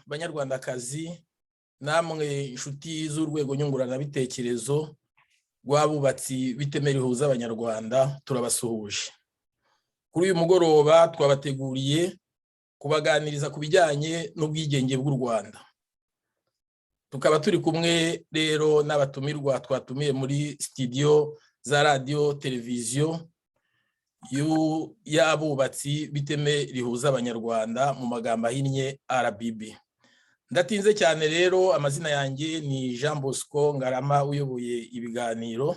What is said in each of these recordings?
banyarwandakazi namwe inshuti z'urwego nyunguranabitekerezo rw'abubatsi b'iteme rihuza abanyarwanda turabasuhuje. Kuri uyu mugoroba twabateguriye kubaganiriza ku bijyanye n'ubwigenge bw'u Rwanda. Tukaba turi kumwe rero n'abatumirwa twatumiye muri studio za radio televiziyo y'abubatsi b'iteme rihuza abanyarwanda mu magambo ahinnye RBB. Ndatinze cyane rero, amazina yanjye ni Jean Bosco Ngarama uyoboye ibiganiro.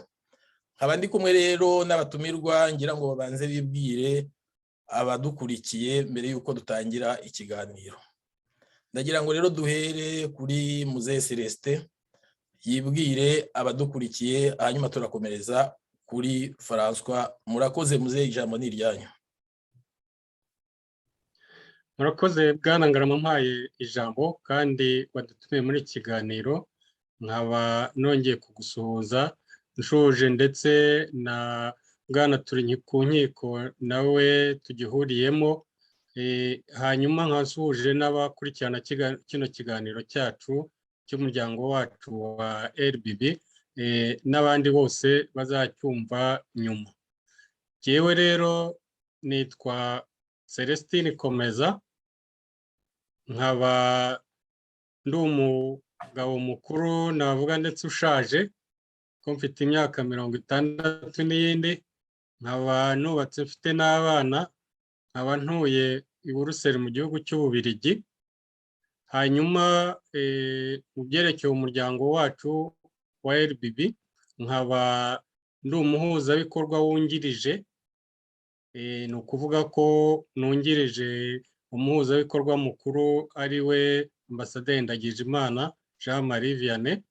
Nkaba ndi kumwe rero n'abatumirwa, ngira ngo babanze bibwire abadukurikiye mbere yuko dutangira ikiganiro. Ndagira ngo rero duhere kuri Muzehe Celestin yibwire abadukurikiye, hanyuma turakomereza kuri François. Murakoze Muzehe, ijambo ni iryanyu. Murakoze Bwana Ngarama mpaye ijambo kandi wadutumiye muri iki kiganiro. Nkaba nongeye kugusuhuza, nshuje ndetse na Bwana Turinkikunkiko nawe tugihuriyemo, hanyuma nkasuhuje n'abakurikirana kino kiganiro cyacu cy'umuryango wacu wa RBB, n'abandi bose bazacyumva nyuma. Jyewe rero nitwa Celestin Komeza, nkaba ndi umugabo mukuru navuga ndetse ushaje, ko mfite imyaka 60 n'iyindi, nkaba nubatse mfite n'abana, nkaba ntuye i Buruseli mu gihugu cy'Ububiligi. Hanyuma mu byerekeye umuryango wacu wa RBB, nkaba ndi umuhuzabikorwa wungirije, ni ukuvuga ko nungirije umuhuzabikorwa mukuru ari we Ambasaderi Ndagijimana Jean Marie Vianney.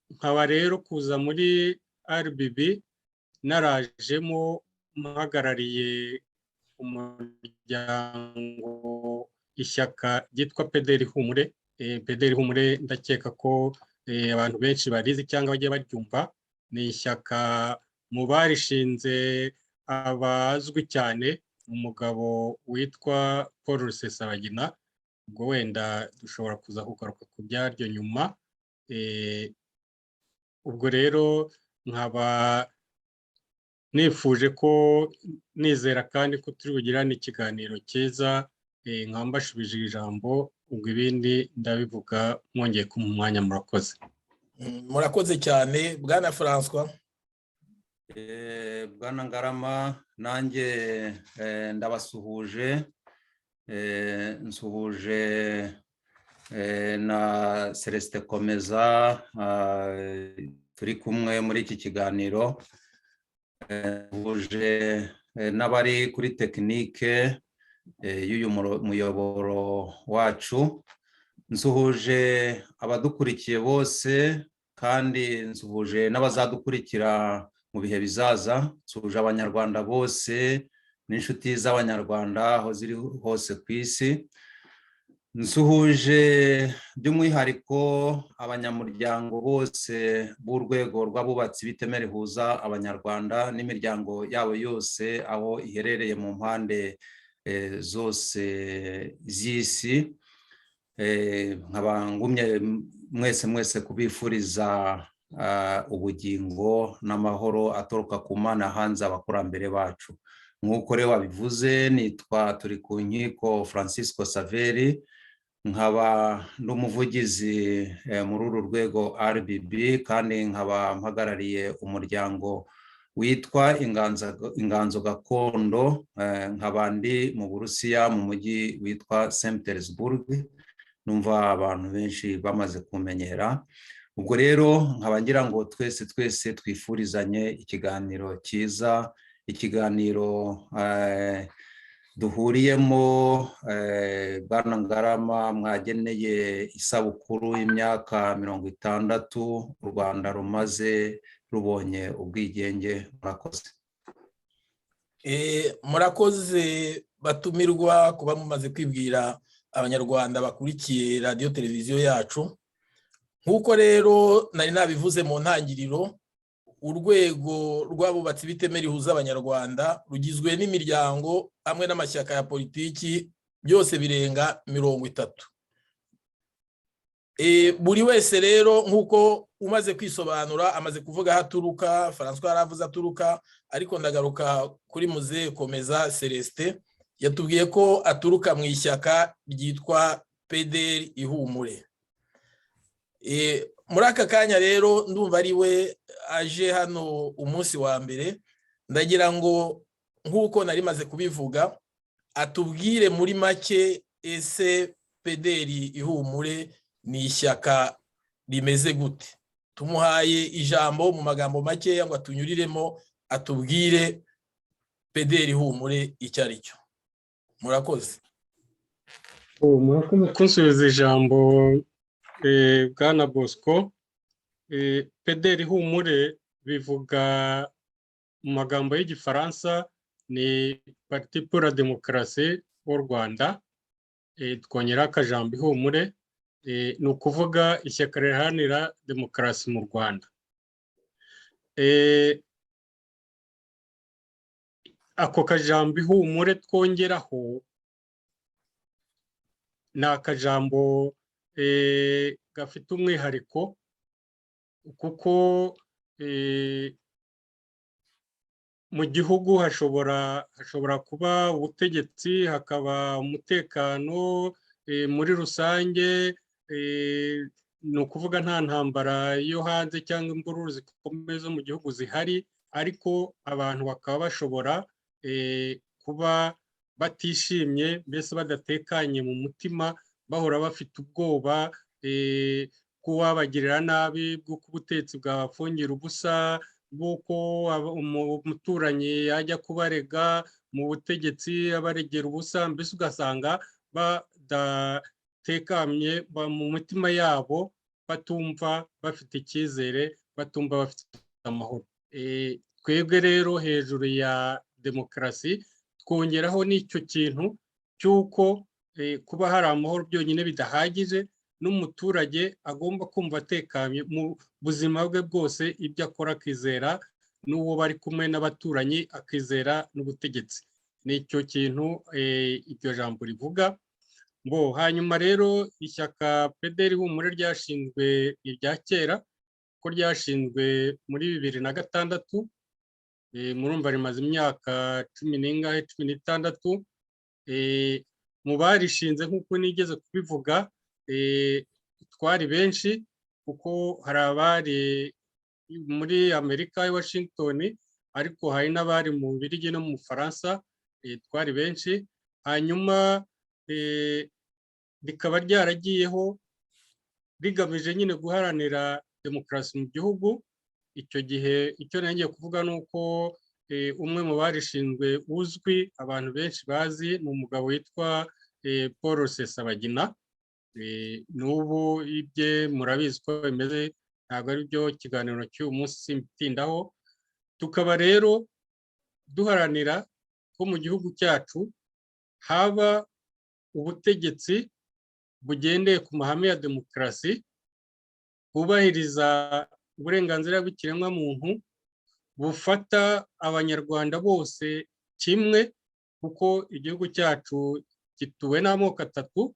Nkaba rero kuza muri RBB narajemo mpagarariye umuryango ishyaka ryitwa PDR Humure. PDR Humure ndakeka ko abantu benshi barizi cyangwa bagiye baryumva. Ni ishyaka mu barishinze abazwi cyane, umugabo witwa Paul Rusesabagina. Ubwo wenda dushobora kuza kugaruka ku byaryo nyuma. Ubwo rero nkaba nifuje ko nizera kandi ko turi bugirane ikiganiro cyiza, nkaba mbashubije ijambo, ubwo ibindi ndabivuga mwongeye ku mwanya. Murakoze. Murakoze cyane Bwana François. Bwana Ngarama, nanjye ndabasuhuje, nsuhuje na Celestin Komeza turi kumwe muri iki kiganiro, nsuhuje n'abari kuri tekinike y'uyu muyoboro wacu, nsuhuje abadukurikiye bose kandi nsuhuje n'abazadukurikira mu bihe bizaza. Nsuhuje abanyarwanda bose n'inshuti z'abanyarwanda aho ziri hose ku isi. Nsuhuje by'umwihariko abanyamuryango bose b'urwego rw'abubatsi b'iteme rihuza abanyarwanda n'imiryango yabo yose aho iherereye mu mpande zose z'isi. Nkaba ngumye mwese kubifuriza ubugingo n'amahoro aturuka ku Mana hanze abakurambere bacu. Nk'uko rero wabivuze, nitwa Turinkikunkiko Francisco Saveri, nkaba n'umuvugizi muri uru rwego RBB, kandi nkaba mpagarariye umuryango witwa Inganzo Gakondo. Nkaba ndi mu Burusiya mu mujyi witwa St. Petersburg, numva abantu benshi bamaze kumenyera. Ubwo rero nkaba ngira ngo twese twifurizanye ikiganiro cyiza, ikiganiro duhuriyemo Bwana Ngarama mwageneye isabukuru y'imyaka 60 u Rwanda rumaze rubonye ubwigenge. Murakoze. Murakoze batumirwa kuba mumaze kwibwira abanyarwanda bakurikiye radio televiziyo yacu. Nk'uko rero nari nabivuze mu ntangiriro, urwego rw'abubatsi b'iteme rihuza abanyarwanda rugizwe n'imiryango hamwe n'amashyaka ya politiki byose birenga 30. Buri wese rero nk'uko umaze kwisobanura amaze kuvuga aho aturuka, François yaravuze aturuka, ariko ndagaruka kuri Muzehe Komeza Celestin yatubwiye ko aturuka mu ishyaka ryitwa PDR Ihumure. Muri aka kanya rero ndumva ari we aje hano umunsi wa mbere, ndagira ngo nk'uko nari maze kubivuga atubwire muri make ese PDR Ihumure ni ishyaka rimeze gute. Tumuhaye ijambo mu magambo make ngo atunyuriremo atubwire PDR Ihumure icyo ari cyo. Murakoze. Murakoze kunsubiza ijambo Bwana Bosco. PDR Ihumure bivuga mu magambo y'igifaransa ni Parti pour la démocratie au Rwanda, twongera akajambo ihumure, ni ukuvuga ishyaka riharanira demokarasi mu Rwanda. Ako kajambo ihumure twongeraho ni akajambo gafite umwihariko, kuko mu gihugu hashobora kuba ubutegetsi, hakaba umutekano muri rusange, ni ukuvuga nta ntambara yo hanze cyangwa imvururu zikomeye zo mu gihugu zihari, ariko abantu bakaba bashobora kuba batishimye, mbese badatekanye mu mutima, bahora bafite ubwoba bw'uwabagirira nabi, bw'uko ubutegetsi bwabafungira ubusa, bw'uko umuturanyi yajya kubarega mu butegetsi abaregera ubusa, mbese ugasanga badatekamye mu mitima yabo, batumva bafite icyizere, batumva bafite amahoro. Twebwe rero hejuru ya demokarasi twongeraho n'icyo kintu cy'uko kuba hari amahoro byonyine bidahagije, n'umuturage agomba kumva atekanye mu buzima bwe bwose, ibyo akora akizera n'uwo bari kumwe n'abaturanyi, akizera n'ubutegetsi. Nicyo kintu iryo jambo rivuga. Hanyuma rero ishyaka PDR Ihumure ryashinzwe irya kera, ko ryashinzwe muri 2006, murumva rimaze imyaka 16. Mu barishinze nk'uko nigeze kubivuga, twari benshi, kuko hari abari muri Amerika, i Washington, ariko hari n'abari mu Bubiligi no mu Bufaransa, twari benshi. Hanyuma rikaba ryaragiyeho rigamije nyine guharanira demokarasi mu gihugu. Icyo gihe icyo nagiye kuvuga ni uko umwe mu barishinzwe uzwi, abantu benshi bazi, ni umugabo witwa Paul Rusesabagina. N'ubu ibye murabizi ko bimeze, ntabwo ari byo kiganiro cy'uyu munsi simbitindaho. Tukaba rero duharanira ko mu gihugu cyacu haba ubutegetsi bugendeye ku mahame ya demokarasi, bwubahiriza uburenganzira bw'ikiremwamuntu, bufata abanyarwanda bose kimwe, kuko igihugu cyacu gituwe n'amoko atatu,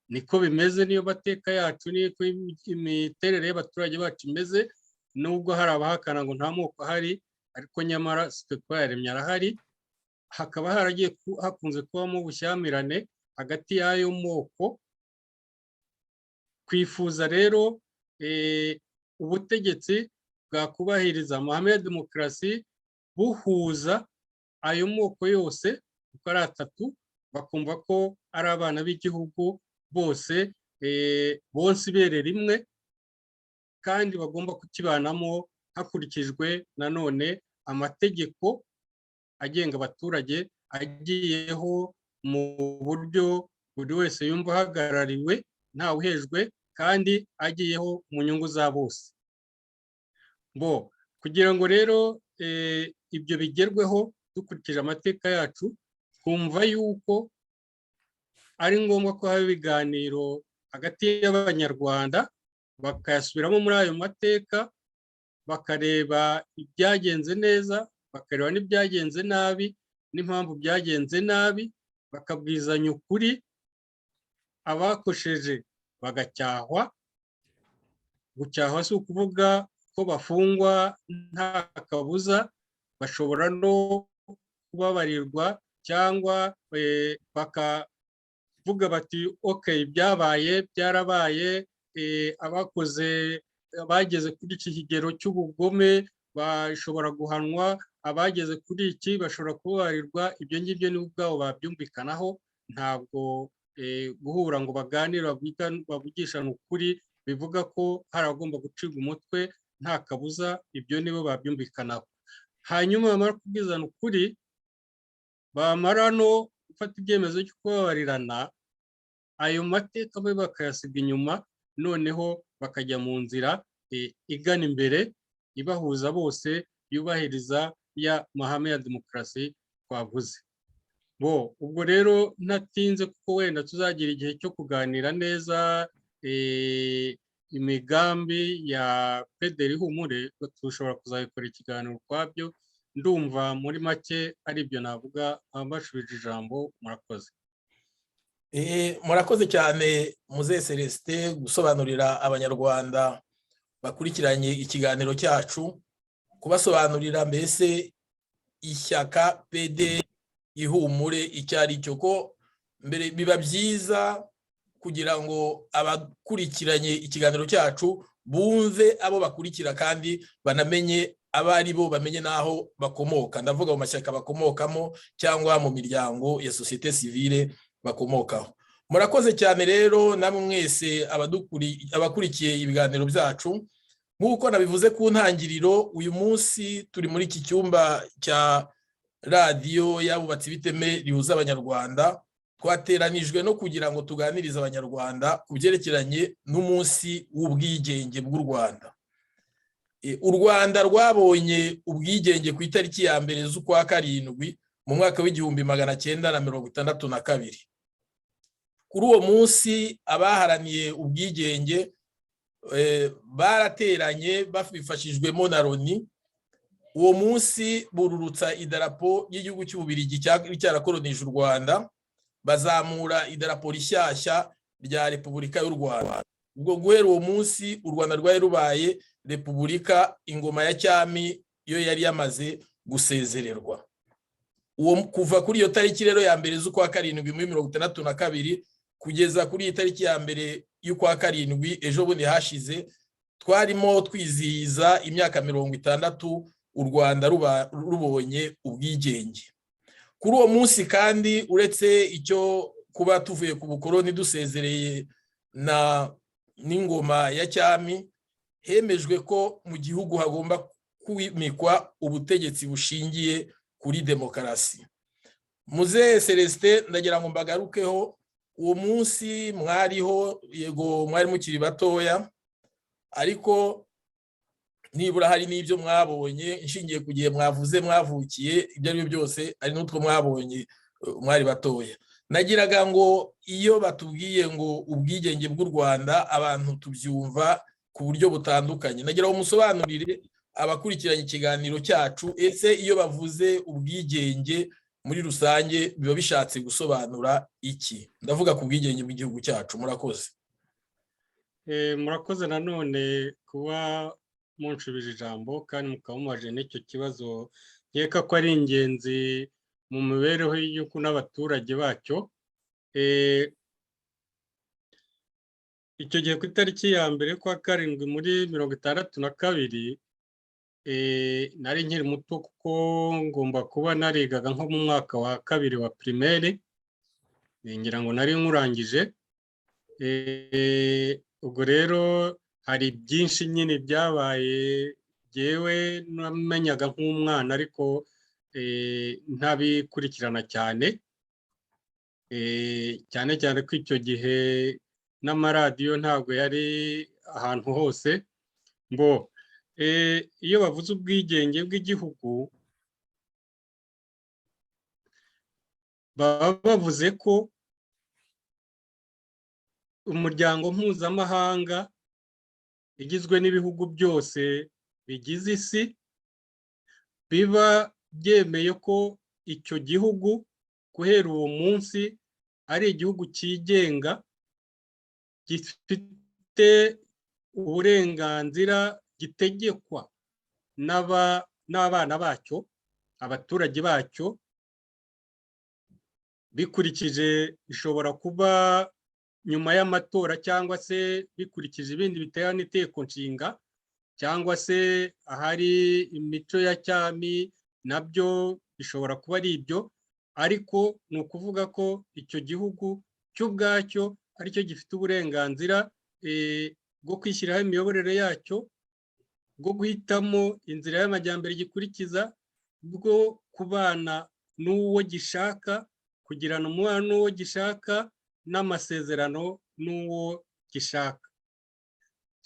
niko bimeze, niyo mateka yacu, niko imiterere y'abaturage bacu imeze, nubwo hari abahakana ngo nta moko ahari, ariko nyamara sitwe twayaremye arahari. Hakaba haragiye hakunze kubamo ubushyamirane hagati y'ayo moko. Twifuza rero ubutegetsi bwakubahiriza amahame ya demokarasi, buhuza ayo moko yose uko ari atatu, bakumva ko ari abana b'igihugu bose, bonse ibere rimwe, kandi bagomba kukibanamo hakurikijwe nanone amategeko agenga abaturage, agiyeho mu buryo buri wese yumva ahagarariwe ntawuhejwe, kandi agiyeho mu nyungu za bose. Kugira ngo rero ibyo bigerweho dukurikije amateka yacu, twumva yuko ari ngombwa ko haba ibiganiro hagati y'abanyarwanda, bakayasubiramo muri ayo mateka, bakareba ibyagenze neza, bakareba n'ibyagenze nabi, n'impamvu byagenze nabi, bakabwizanya ukuri, abakosheje bagacyahwa. Gucyahwa si ukuvuga ko bafungwa nta kabuza, bashobora no kubabarirwa cyangwa bakavuga bati okay, byabaye byarabaye, abakoze bageze kuri iki kigero cy'ubugome bashobora guhanwa, abageze kuri iki bashobora kubabarirwa. Ibyo ngibyo ni ubwabo babyumvikanaho, ntabwo guhura ngo baganire bavugishane ukuri bivuga ko hari abagomba gucibwa umutwe nta kabuza. Ibyo nibo babyumvikanaho. Hanyuma bamara kubwizana ukuri, bamara no gufata ibyemezo cyo kubabarirana, ayo mateka mabi bakayasiga inyuma, noneho bakajya mu nzira igana imbere, ibahuza bose, yubahiriza ya mahame ya demokarasi twavuze. Ubwo rero ntatinze, kuko wenda tuzagira igihe cyo kuganira neza imigambi ya PDR Ihumure, dushobora kuzabikora ikiganiro ukwabyo. Ndumva muri make ari ibyo navuga, mbashubije ijambo. Murakoze. Murakoze cyane Muzehe Celestin gusobanurira abanyarwanda bakurikiranye ikiganiro cyacu, kubasobanurira mbese ishyaka PDR Ihumure icyo ari cyo. Ko mbere biba byiza kugira ngo abakurikiranye ikiganiro cyacu bumve abo bakurikira, kandi banamenye abo ari bo, bamenye n'aho bakomoka. Ndavuga mu mashyaka bakomokamo cyangwa mu miryango ya sosiyete sivile bakomokaho. Murakoze cyane rero namwe mwese abakurikiye ibiganiro byacu. Nk'uko nabivuze ku ntangiriro, uyu munsi turi muri iki cyumba cya radiyo y'abubatsi b'iteme rihuza abanyarwanda. Twateranijwe no kugira ngo tuganirize abanyarwanda ku byerekeranye n'umunsi w'ubwigenge bw'u Rwanda. U Rwanda rwabonye ubwigenge ku itariki ya mbere z'ukwa karindwi mu mwaka w'1962. Kuri uwo munsi abaharaniye ubwigenge barateranye bifashijwemo na Loni. Uwo munsi bururutsa idarapo y'igihugu cy'Ububiligi cyarakolonije u Rwanda, bazamura idarapo rishyashya rya Repubulika y'u Rwanda. Ubwo guhera uwo munsi u Rwanda rwari rubaye Repubulika, ingoma ya cyami yo yari yamaze gusezererwa. Kuva kuri iyo tariki rero ya mbere z'ukwa karindwi muri 1962 kugeza kuri iyi tariki ya mbere y'ukwa karindwi ejo bundi hashize, twarimo twizihiza imyaka 60 u Rwanda rubonye ubwigenge. Kuri uwo munsi kandi, uretse icyo kuba tuvuye ku bukoloni dusezereye n'ingoma ya cyami, hemejwe ko mu gihugu hagomba kwimikwa ubutegetsi bushingiye kuri demokarasi. Muzehe Celestin, ndagira ngo mbagarukeho. Uwo munsi mwariho, yego mwari mukiri batoya, ariko nibura hari n'ibyo mwabonye nshingiye ku gihe mwavuze mwavukiye. Ibyo ari byo byose ari n'utwo mwabonye mwari batoya. Nagiraga ngo iyo batubwiye ngo ubwigenge bw'u Rwanda, abantu tubyumva ku buryo butandukanye. Nagira ngo musobanurire abakurikiranye ikiganiro cyacu, ese iyo bavuze ubwigenge muri rusange biba bishatse gusobanura iki? Ndavuga ku bwigenge bw'igihugu cyacu. Murakoze. Murakoze nanone kuba munshubije ijambo kandi mukaba mubaje n'icyo kibazo nkeka ko ari ingenzi mu mibereho y'igihugu n'abaturage bacyo. Icyo gihe ku itariki ya mbere kwa karindwi muri 1962, nari nkiri muto kuko ngomba kuba narigaga nko mu mwaka wa kabiri wa primaire, ngira ngo nari nkurangije. Ubwo rero hari byinshi nyine byabaye yewe namenyaga nk'umwana, ariko ntabikurikirana cyane cyane ko icyo gihe n'amaradiyo ntabwo yari ahantu hose. Iyo bavuze ubwigenge bw'igihugu, baba bavuze ko umuryango mpuzamahanga igizwe n'ibihugu byose bigize isi biba byemeye ko icyo gihugu guhera uwo munsi ari igihugu cyigenga gifite uburenganzira gitegekwa n'abana bacyo, abaturage bacyo, bikurikije ishobora kuba nyuma y'amatora cyangwa se bikurikije ibindi bitewe n'iteko nshinga, cyangwa se ahari imico ya cyami, nabyo bishobora kuba ari ibyo, ariko ni ukuvuga ko icyo gihugu cyo ubwacyo aricyo gifite uburenganzira bwo kwishyiraho imiyoborere yacyo, bwo guhitamo inzira y'amajyambere gikurikiza, bwo kubana n'uwo gishaka, kugirana umubano n'uwo gishaka, n'amasezerano n'uwo gishaka.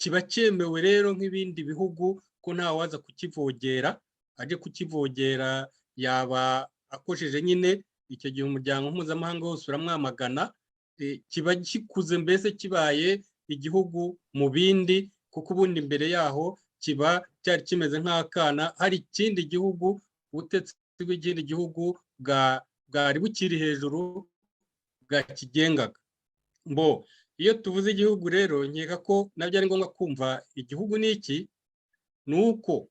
Kiba cyemewe rero nk'ibindi bihugu ko ntawaza kukivogera, aje kukivogera yaba akojeje nyine icyo gihe umuryango mpuzamahanga wose uramwamagana. Kiba gikuze mbese kibaye igihugu mu bindi, kuko ubundi mbere yaho kiba cyari kimeze nk'akana, hari ikindi gihugu, ubutegetsi bw'ikindi gihugu bwari bukiri hejuru bwakigengaga. Iyo tuvuze igihugu rero nkeka ko nabyo ari ngombwa kumva igihugu ni iki. Ni uko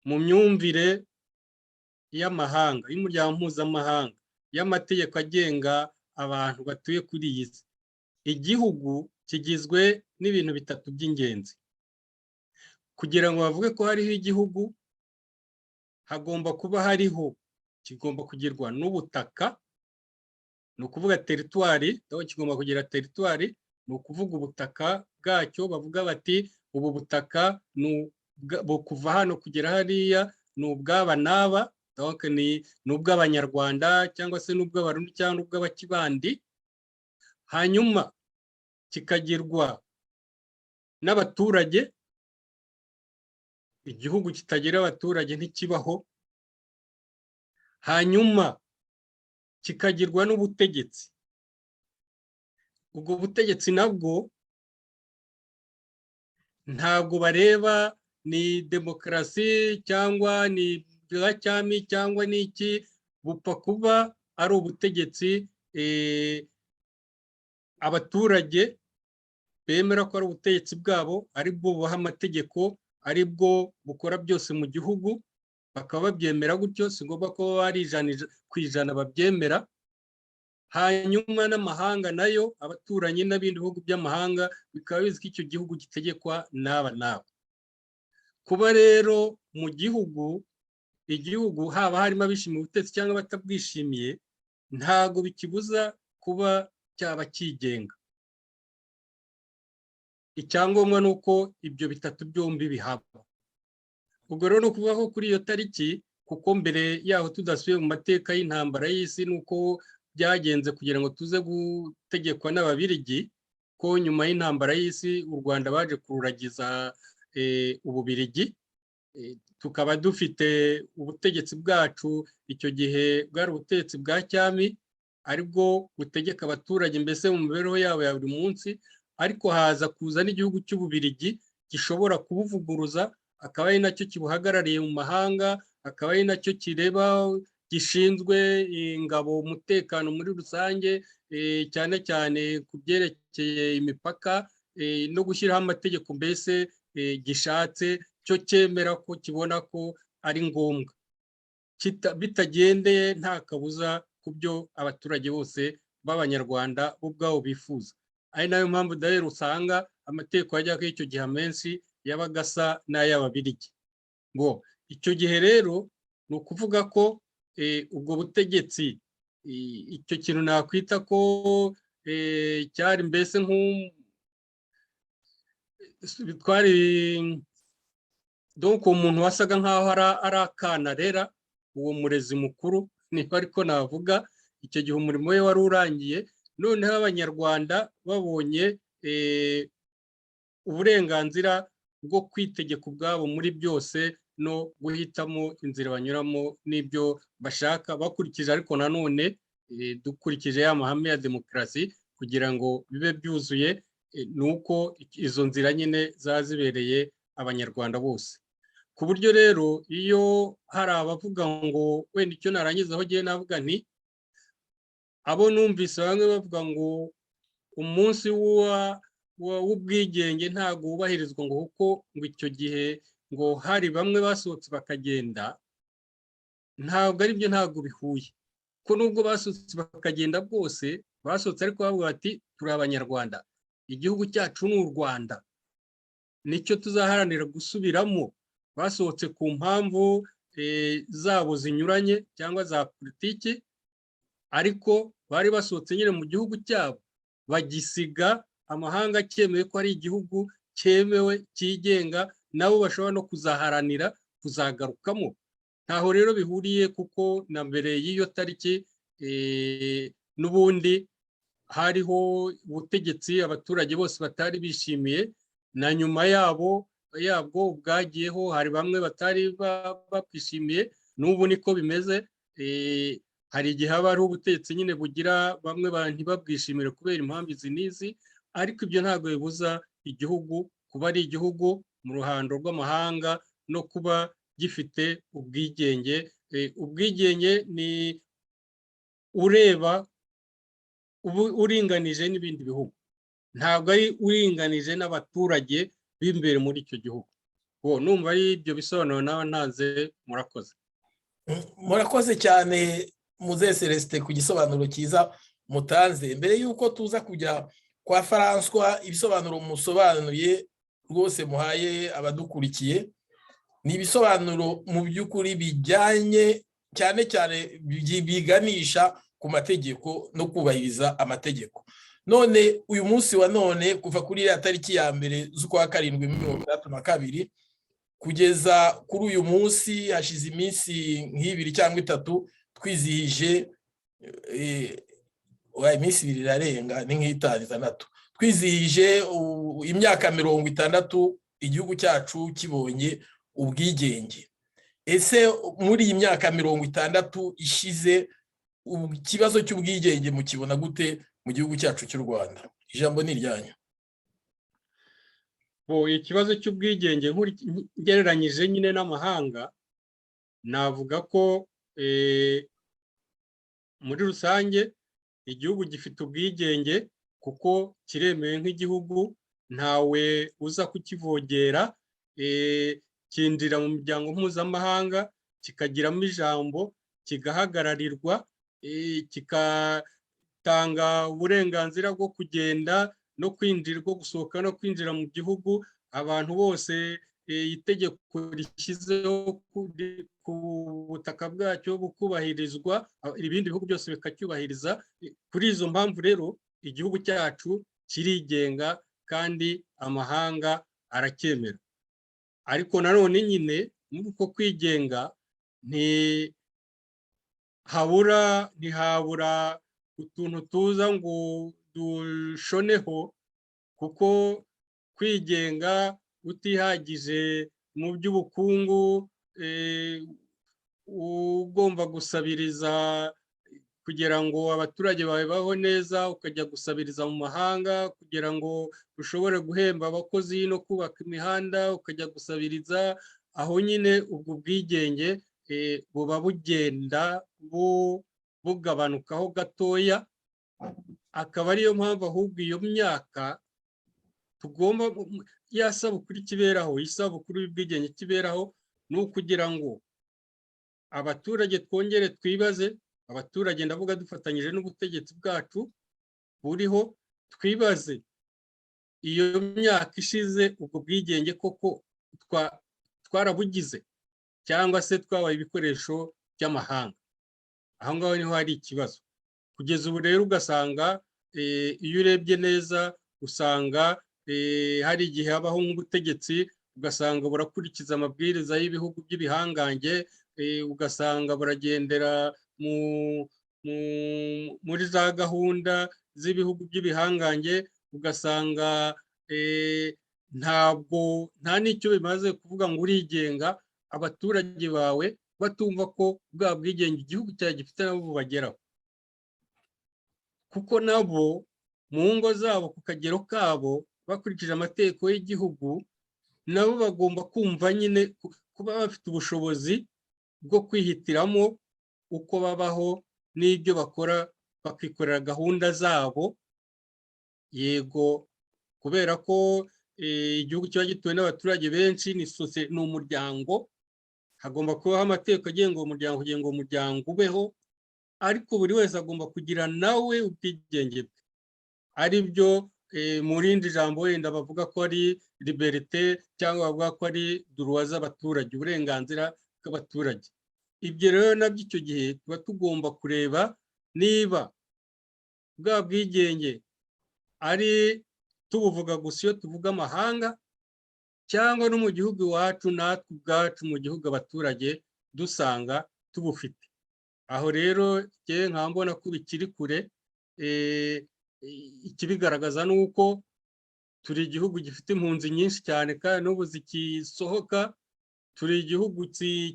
mu myumvire y'amahanga, y'umuryango mpuzamahanga, y'amategeko agenga abantu batuye kuri iyi si, igihugu kigizwe n'ibintu bitatu by'ingenzi. Kugira ngo bavuge ko hariho igihugu, hagomba kuba hariho, kigomba kugirwa n'ubutaka, ni ukuvuga teritwari, kigomba kugira teritwari, ni ukuvuga ubutaka bwacyo, bavuga bati ubu butaka kuva hano kugera hariya ni ubw'aba n'aba, ni ubw'abanyarwanda cyangwa se n'ubw'abarundi cyangwa n'ubw'abakibandi. Hanyuma kikagirwa n'abaturage, igihugu kitagira abaturage ntikibaho. Hanyuma kikagirwa n'ubutegetsi. Ubwo butegetsi nabwo ntabwo bareba ni demokarasi cyangwa ni bwa cyami cyangwa ni iki, bupfa kuba ari ubutegetsi abaturage bemera ko ari ubutegetsi bwabo, ari bwo bubaha amategeko, ari bwo bukora byose mu gihugu, bakaba babyemera gutyo. Si ngombwa ko ari 100% babyemera. Hanyuma n'amahanga nayo, abaturanyi n'ibindi bihugu by'amahanga bikaba bizi ko icyo gihugu gitegekwa n'aba n'aba. Kuba rero mu igihugu haba harimo abishimiye ubutegetsi cyangwa batabwishimiye, ntago bikibuza kuba cyaba cyigenga. Icyangombwa ni uko ibyo bitatu byombi bihaba. Ubwo rero ni ukuvuga ko kuri iyo tariki, kuko mbere yaho tudasubiye mu mateka y'intambara y'isi nuko byagenze kugira ngo tuze gutegekwa n'Ababirigi, ko nyuma y'intambara y'isi u Rwanda baje kururagiza Ububirigi, tukaba dufite ubutegetsi bwacu icyo gihe bwari ubutegetsi bwa cyami, aribwo butegeka abaturage mbese mu mibereho yabo ya buri munsi. Ariko haza kuza n'igihugu cy'Ububirigi gishobora kubuvuguruza, akaba ari nacyo kibuhagarariye mu mahanga, akaba ari nacyo kireba, gishinzwe ingabo, umutekano muri rusange, cyane cyane ku byerekeye imipaka no gushyiraho amategeko mbese gishatse, cyo cyemera ko kibona ko ari ngombwa, bitagendeye nta kabuza ku byo abaturage bose b'Abanyarwanda bo ubwabo bifuza. Ari nayo mpamvu rero usanga amategeko yajyaga icyo gihe menshi yabaga asa n'ay'Ababirigi. Icyo gihe rero ni ukuvuga ko ubwo butegetsi, icyo kintu nakwita ko cyari mbese donc umuntu wasaga nk'aho ari akana rera, uwo murezi mukuru niba ariko navuga. Icyo gihe umurimo we wari urangiye, noneho Abanyarwanda babonye uburenganzira bwo kwitegeka ubwabo muri byose no guhitamo inzira banyuramo n'ibyo bashaka, bakurikije ariko nanone dukurikije ya mahame ya demokarasi, kugira ngo bibe byuzuye, ni uko izo nzira nyine zazibereye Abanyarwanda bose. Ku buryo rero iyo hari abavuga ngo wenda icyo narangizaho gihe navuga nti abo numvise bamwe bavuga ngo umunsi w'ubwigenge ntabwo wubahirizwa ngo kuko ngo icyo gihe ngo hari bamwe basohotse bakagenda, ntabwo ari byo, ntabwo bihuye. Ko nubwo basohotse bakagenda bwose basohotse ariko bavuga bati turi abanyarwanda, igihugu cyacu ni u Rwanda, nicyo tuzaharanira gusubiramo. Basohotse ku mpamvu zabo zinyuranye cyangwa za politiki, ariko bari basohotse nyine mu gihugu cyabo, bagisiga amahanga cyemeye ko ari igihugu cyemewe cyigenga, nabo bashobora no kuzaharanira kuzagarukamo. Ntaho rero bihuriye, kuko na mbere y'iyo tariki n'ubundi hariho ubutegetsi abaturage bose batari bishimiye, na nyuma yabwo bwagiyeho hari bamwe batari bakwishimiye, n'ubu niko bimeze. Hari igihe haba hariho ubutegetsi nyine bugira bamwe ntibabwishimire kubera impamvu izi n'izi, ariko ibyo ntabwo bibuza igihugu kuba ari igihugu mu ruhando rw'amahanga no kuba gifite ubwigenge. Ubwigenge ni ureba uringanije n'ibindi bihugu, ntabwo ari uringanije n'abaturage b'imbere muri icyo gihugu. Numva ari ibyo bisobanuro nawe ntaze. Murakoze. Murakoze cyane Muzehe Celestin ku gisobanuro cyiza mutanze. Mbere y'uko tuza kujya kwa François, ibisobanuro musobanuye rwose muhaye abadukurikiye ni ibisobanuro mu by'ukuri bijyanye cyane cyane biganisha ku mategeko no kubahiriza amategeko. None uyu munsi wa none kuva kuri ya tariki ya mbere z'ukwa 7/2022 kugeza kuri uyu munsi hashize iminsi nk'ibiri cyangwa itatu twizihije iminsi 2 irarenga, ni nk'itanu twizihije imyaka 60 igihugu cyacu kibonye ubwigenge. Ese muri iyi myaka 60 ishize ikibazo cy'ubwigenge mukibona gute mu gihugu cyacu cy'u Rwanda? Ijambo ni iryanyu. Ikibazo cy'ubwigenge ngereranyije nyine n'amahanga, navuga ko muri rusange igihugu gifite ubwigenge kuko kiremewe nk'igihugu, ntawe uza kukivogera, kinjira mu miryango mpuzamahanga, kikagiramo ijambo, kigahagararirwa, kikatanga uburenganzira bwo kugenda no kwinjira, bwo gusohoka no kwinjira mu gihugu. Abantu bose itegeko rishyizeho ku butaka bwacyo bukubahirizwa, ibindi bihugu byose bikacyubahiriza. Kuri izo mpamvu rero igihugu cyacu kirigenga kandi amahanga aracyemera. Ariko nanone nyine muri uko kwigenga ntihabura utuntu tuza ngo dushoneho, kuko kwigenga utihagije mu by'ubukungu, ugomba gusabiriza kugira ngo abaturage babeho neza, ukajya gusabiriza mu mahanga kugira ngo ushobore guhemba abakozi no kubaka imihanda, ukajya gusabiriza aho, nyine ubwo bwigenge buba bugenda bugabanukaho gatoya. Akaba ariyo mpamvu ahubwo iyo myaka tugomba, yasabukuru ikiberaho, isabukuru y'ubwigenge ikiberaho, ni ukugira ngo abaturage twongere twibaze, abaturage ndavuga dufatanyije n'ubutegetsi bwacu buriho, twibaze iyo myaka ishize ubwo bwigenge koko twarabugize cyangwa se twabaye ibikoresho by'amahanga. Aho ngaho niho hari ikibazo. Kugeza ubu rero ugasanga iyo urebye neza usanga hari igihe habaho nk'ubutegetsi ugasanga burakurikiza amabwiriza y'ibihugu by'ibihangange, ugasanga buragendera muri za gahunda z'ibihugu by'ibihangange, ugasanga nta n'icyo bimaze kuvuga ngo urigenga, abaturage bawe batumva ko bwa bwigenge igihugu cyawe gifite nabo bubageraho, kuko nabo mu ngo zabo ku kagero kabo bakurikije amategeko y'igihugu, nabo bagomba kumva nyine kuba bafite ubushobozi bwo kwihitiramo uko babaho n'ibyo bakora bakikorera gahunda zabo. Yego, kubera ko igihugu kiba gituwe n'abaturage benshi, ni umuryango, hagomba kubaho amategeko agenga uwo muryango kugira ngo umuryango ubeho, ariko buri wese agomba kugira nawe ubwigenge bwe, ari byo mu rindi jambo wenda bavuga ko ari liberite cyangwa bavuga ko ari droit z'abaturage, uburenganzira bw'abaturage. Ibyo rero nabyo icyo gihe tuba tugomba kureba niba bwa bwigenge ari tubuvuga gusa iyo tuvuga amahanga, cyangwa no mu gihugu iwacu natwe ubwacu mu gihugu abaturage dusanga tubufite. Aho rero njye nkambona ko bikiri kure. Ikibigaragaza ni uko turi igihugu gifite impunzi nyinshi cyane kandi n'ubu zikisohoka. Turi igihugu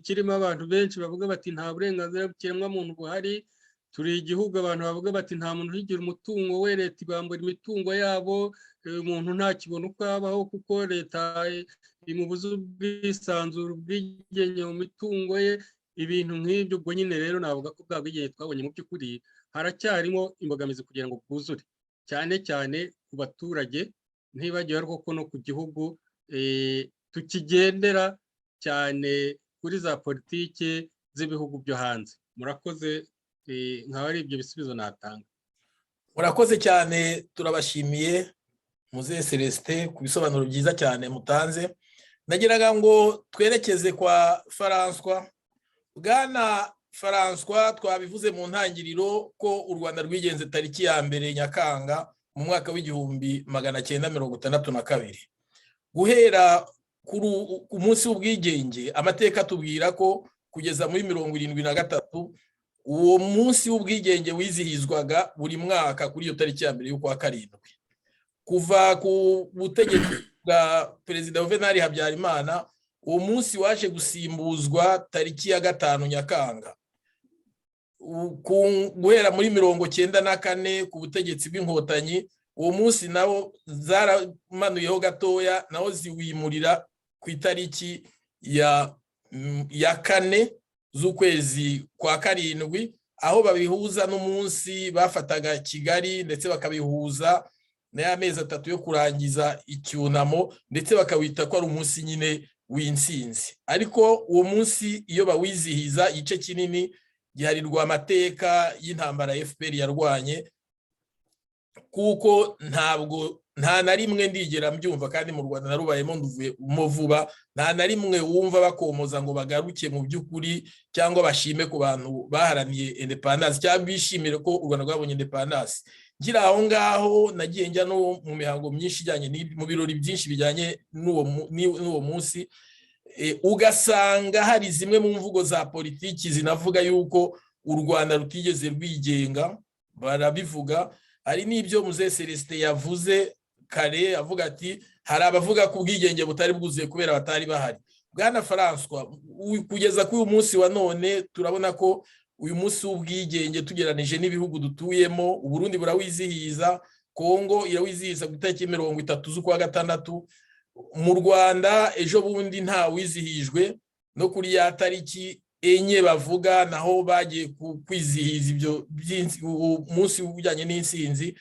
kirimo abantu benshi bavuga bati nta burenganzira bw'ikiremwamuntu buhari. Turi igihugu abantu bavuga bati nta muntu uhigira umutungo we, leta ibambura imitungo yabo, umuntu ntakibona uko abaho kuko leta imubuza ubwisanzure, ubwigenge mu mitungo ye. Ibintu nk'ibyo ubwo nyine rero navuga ko bwa bwigenge twabonye mu by'ukuri haracyarimo imbogamizi kugira ngo bwuzure, cyane cyane ku baturage, ntibagiwe ariko ko no ku gihugu tukigendera cyane kuri za politike z'ibihugu byo hanze. Murakoze, nkaba ari ibyo bisubizo natanga. Murakoze cyane, turabashimiye Muzehe Celestin ku bisobanuro byiza cyane mutanze. Nagiraga ngo twerekeze kwa François. Bwana François, twabivuze mu ntangiriro ko u Rwanda rwigenze tariki ya 1 Nyakanga mu mwaka w'1962. Guhera ku munsi w'ubwigenge, amateka tubwira ko kugeza muri 1973 uwo munsi w'ubwigenge wizihizwaga buri mwaka kuri iyo tariki ya 1 y'ukwa karindwi. Kuva ku butegetsi bwa Perezida Juvenal Habyarimana, uwo munsi waje gusimbuzwa tariki ya 5 Nyakanga. Guhera muri 1994 ku butegetsi bw'inkotanyi, uwo munsi nawo zaramanuyeho gatoya, nawo ziwimurira ku itariki ya 4 z'ukwezi kwa karindwi, aho babihuza n'umunsi bafataga Kigali, ndetse bakabihuza n'amezi 3 yo kurangiza icyunamo, ndetse bakawita ko ari umunsi nyine w'intsinzi. Ariko uwo munsi iyo bawizihiza, igice kinini giharirwa amateka y'intambara FPR yarwanye, kuko nta na rimwe ndigera mbyumva, kandi mu Rwanda narubayemo nduvuyemo vuba, nta na rimwe wumva bakomoza ngo bagaruke mu by'ukuri cyangwa bashime ku bantu baharaniye independence cyangwa bishimire ko u Rwanda rwabonye independence. Ngira aho ngaho nagiye njya no mu mihango myinshi ijyanye mu birori byinshi bijyanye n'uwo munsi, ugasanga hari zimwe mu mvugo za politiki zinavuga yuko u Rwanda rutigeze rwigenga, barabivuga. Hari n'ibyo Muzehe Celestin yavuze kare, avuga ati hari abavuga ko ubwigenge butari bwuzuye kubera batari bahari. Bwana François, kugeza kuri uyu munsi wa none turabona ko uyu munsi w'ubwigenge tugeranije n'ibihugu dutuyemo, u Burundi burawizihiza, Kongo irawizihiza ku itariki 30 z'ukwa gatandatu, mu Rwanda ejo bundi nta wizihijwe, no kuri ya tariki 4 bavuga naho bagiye kwizihiza ibyo umunsi ujyanye n'insinzi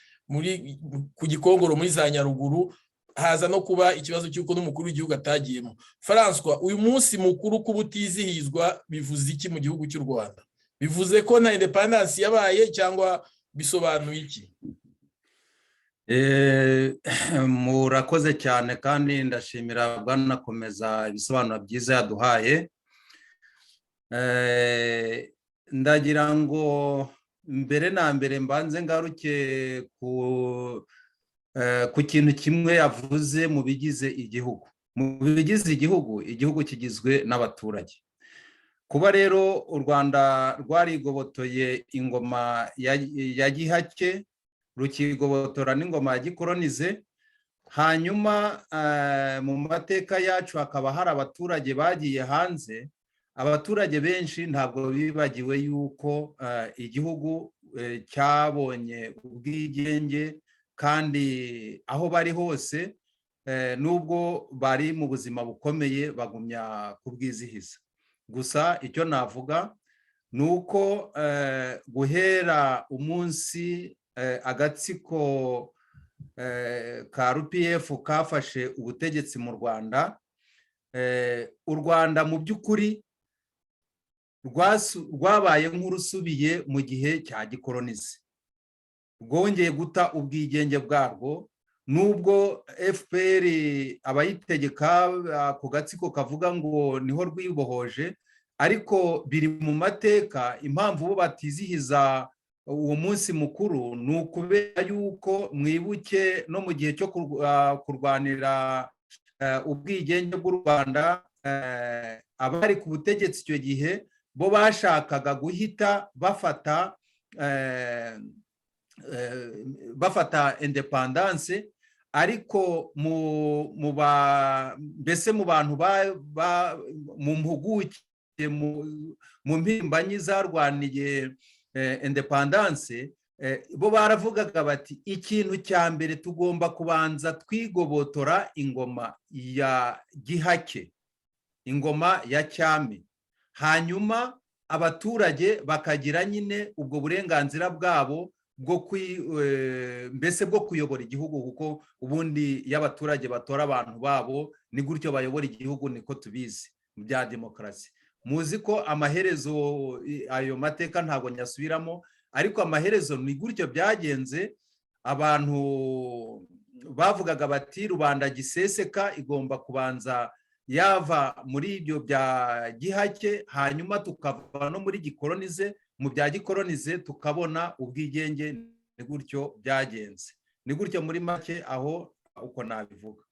ku Gikongoro muri za Nyaruguru, haza no kuba ikibazo cy'uko n'umukuru w'igihugu atagiyemo. François, uyu munsi mukuru kubutizihizwa bivuze iki mu gihugu cy'u Rwanda? Bivuze ko na independence yabaye cyangwa bisobanuye iki? Murakoze cyane, kandi ndashimira Bwana Komeza ibisobanuro byiza yaduhaye. Ndagira ngo mbere na mbere mbanze ngaruke ku kintu kimwe yavuze mu bigize igihugu. Mu bigize igihugu, igihugu kigizwe n'abaturage. Kuba rero u Rwanda rwarigobotoye ingoma ya gihake, rukigobotora n'ingoma ya gikolonize, hanyuma mu mateka yacu hakaba hari abaturage bagiye hanze. Abaturage benshi ntabwo bibagiwe yuko igihugu cyabonye ubwigenge, kandi aho bari hose nubwo bari mu buzima bukomeye bagumya kubwizihiza. Gusa icyo navuga ni uko guhera umunsi agatsiko ka RPF kafashe ubutegetsi mu Rwanda, u Rwanda mu by'ukuri rwabaye nk'urusubiye mu gihe cya gikolonize, rwongeye guta ubwigenge bwarwo, nubwo FPR abayitegeka ku gatsiko kavuga ngo niho rwibohoje, ariko biri mu mateka. Impamvu bo batizihiza uwo munsi mukuru ni ukubera yuko mwibuke no mu gihe cyo kurwanira ubwigenge bw'u Rwanda, abari ku butegetsi icyo gihe bo bashakaga guhita bafata independence, ariko mbese mu bantu mu mpuguke mu mpirimbanyi zarwaniye independence, bo baravugaga bati ikintu cya mbere tugomba kubanza twigobotora ingoma ya gihake, ingoma ya cyami, hanyuma abaturage bakagira nyine ubwo burenganzira bwabo mbese bwo kuyobora igihugu, kuko ubundi iyo abaturage batora abantu babo ni gutyo bayobora igihugu, niko tubizi mu bya demokarasi. Muzi ko amaherezo, ayo mateka ntabwo nyasubiramo, ariko amaherezo ni gutyo byagenze. Abantu bavugaga bati rubanda giseseka igomba kubanza yava muri ibyo bya gihake, hanyuma tukava no muri gikolonize, mu bya gikolonize tukabona ubwigenge. Ni gutyo byagenze, ni gutyo muri make aho uko nabivuga.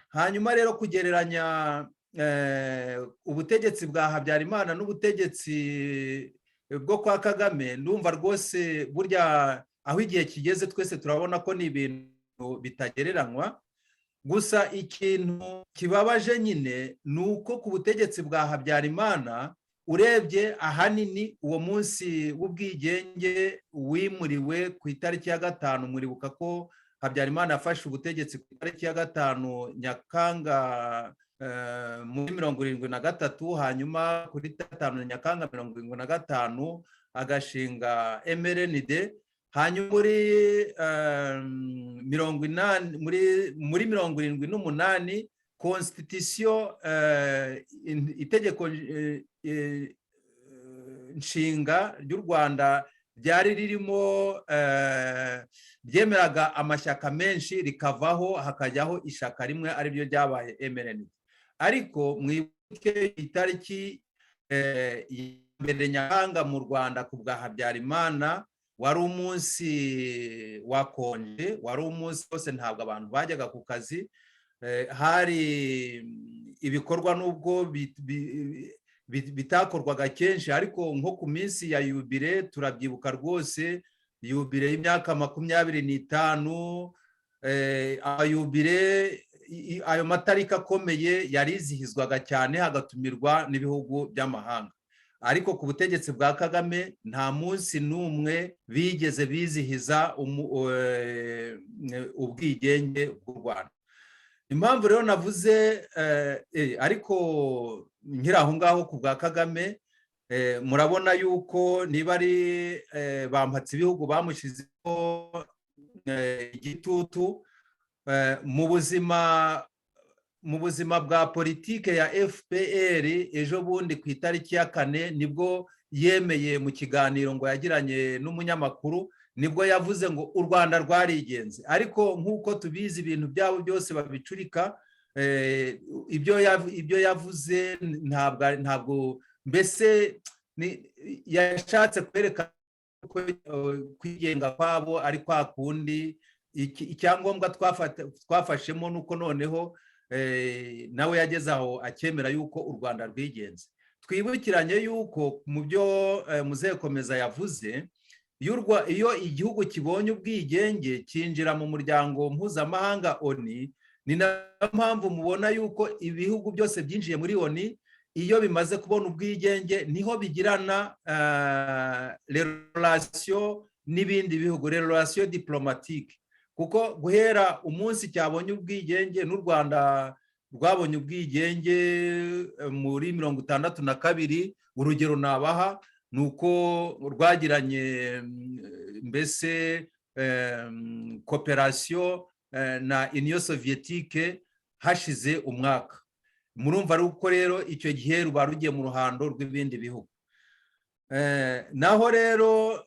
Hanyuma rero kugereranya ubutegetsi bwa Habyarimana n'ubutegetsi bwo kwa Kagame, ndumva rwose burya aho igihe kigeze twese turabona ko ni ibintu bitagereranywa. Gusa ikintu kibabaje nyine ni uko ku butegetsi bwa Habyarimana, urebye ahanini uwo munsi w'ubwigenge wimuriwe ku itariki ya 5. Muribuka ko Habyarimana yafashe ubutegetsi ku itariki ya 5 Nyakanga muri 1973, hanyuma kuri 5 Nyakanga 1975 agashinga MRND, hanyuma muri 1978 constitution, itegeko nshinga ry'u Rwanda ryari ririmo ryemeraga amashyaka menshi, rikavaho hakajyaho ishyaka rimwe, ari ryo ryabaye MRND. Ariko mwibuke itariki mbere Nyakanga mu Rwanda ku bwa Habyarimana wari umunsi wa konje, wari umunsi wose ntabwo abantu bajyaga ku kazi. Hari ibikorwa nubwo bitakorwaga kenshi, ariko nko ku minsi ya yubile turabyibuka rwose, yubile y'imyaka 25, yubile, ayo matariki akomeye yarizihizwaga cyane, hagatumirwa n'ibihugu by'amahanga. Ariko ku butegetsi bwa Kagame nta munsi n'umwe bigeze bizihiza ubwigenge bw'u Rwanda. Impamvu rero navuze, ariko nkiri aho ngaho ku bwa Kagame, murabona yuko niba ari bampatse ibihugu bamushyizeho igitutu mu buzima bwa politike ya FPR. Ejo bundi ku itariki ya 4 nibwo yemeye mu kiganiro ngo yagiranye n'umunyamakuru, nibwo yavuze ngo u Rwanda rwarigenze. Ariko nk'uko tubizi ibintu byabo byose babicurika, ibyo yavuze ntabwo mbese yashatse kwerekana ko kwigenga kwabo ari kwa kundi. Icyangombwa twafashemo nuko noneho nawe yageze aho akemera yuko u Rwanda rwigenze. Twibukiranye yuko mu byo Muzekomeza yavuze, iyo igihugu kibonye ubwigenge cyinjira mu muryango mpuzamahanga ONU. Ni nayo mpamvu mubona yuko ibihugu byose byinjiye muri ONU, iyo bimaze kubona ubwigenge niho bigirana relation n'ibindi bihugu, relation diplomatique. Kuko guhera umunsi cyabonye ubwigenge, n'u Rwanda rwabonye ubwigenge muri 1962, urugero nabaha, ni uko rwagiranye mbese kooperasiyo na Union Soviétique hashize umwaka. Murumva ari uko rero icyo gihe ruba rugiye mu ruhando rw'ibindi bihugu. Naho rero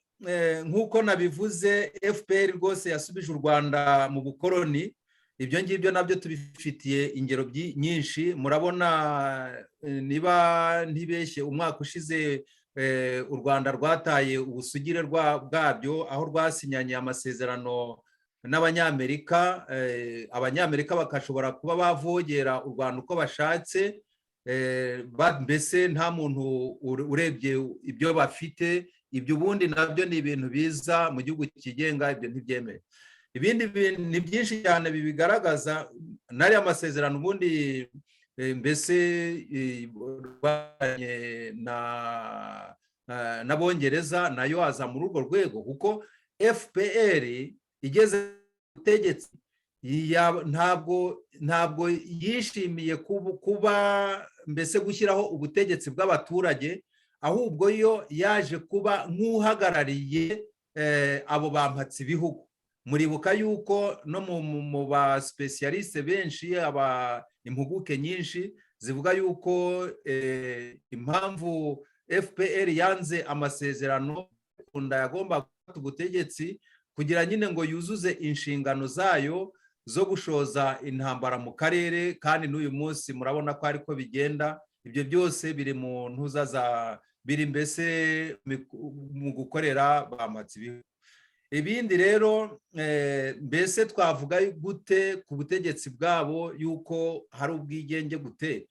nk'uko nabivuze, FPR rwose yasubije u Rwanda mu bukoroni. Ibyo ngibyo nabyo tubifitiye ingero nyinshi. Murabona niba ntibeshye umwaka ushize u Rwanda rwataye ubusugire bwabyo, aho rwasinyanye amasezerano n'abanyamerika. Abanyamerika bakashobora kuba bavogera u Rwanda uko bashatse, mbese nta muntu urebye ibyo bafite. Ibyo ubundi nabyo ni ibintu biza mu gihugu kigenga, ibyo ntibyemewe. Ibindi ni byinshi cyane bibigaragaza. Nari amasezerano ubundi mbese n'Abongereza nayo aza muri urwo rwego, kuko FPR igeze ku butegetsi ntabwo yishimiye kuba mbese gushyiraho ubutegetsi bw'abaturage, ahubwo yo yaje kuba nk'uhagarariye abo bampatse ibihugu. Muribuka yuko no mu ba specialiste benshi, impuguke nyinshi zivuga yuko impamvu FPR yanze amasezerano yagomba gufata ubutegetsi kugira nyine ngo yuzuze inshingano zayo zo gushoza intambara mu karere, kandi n'uyu munsi murabona ko ariko bigenda. Ibyo byose biri mu ntuza biri mbese mu gukorera bampatse ibihugu. Ibindi rero mbese twavuga gute ku butegetsi bwabo yuko hari ubwigenge gute?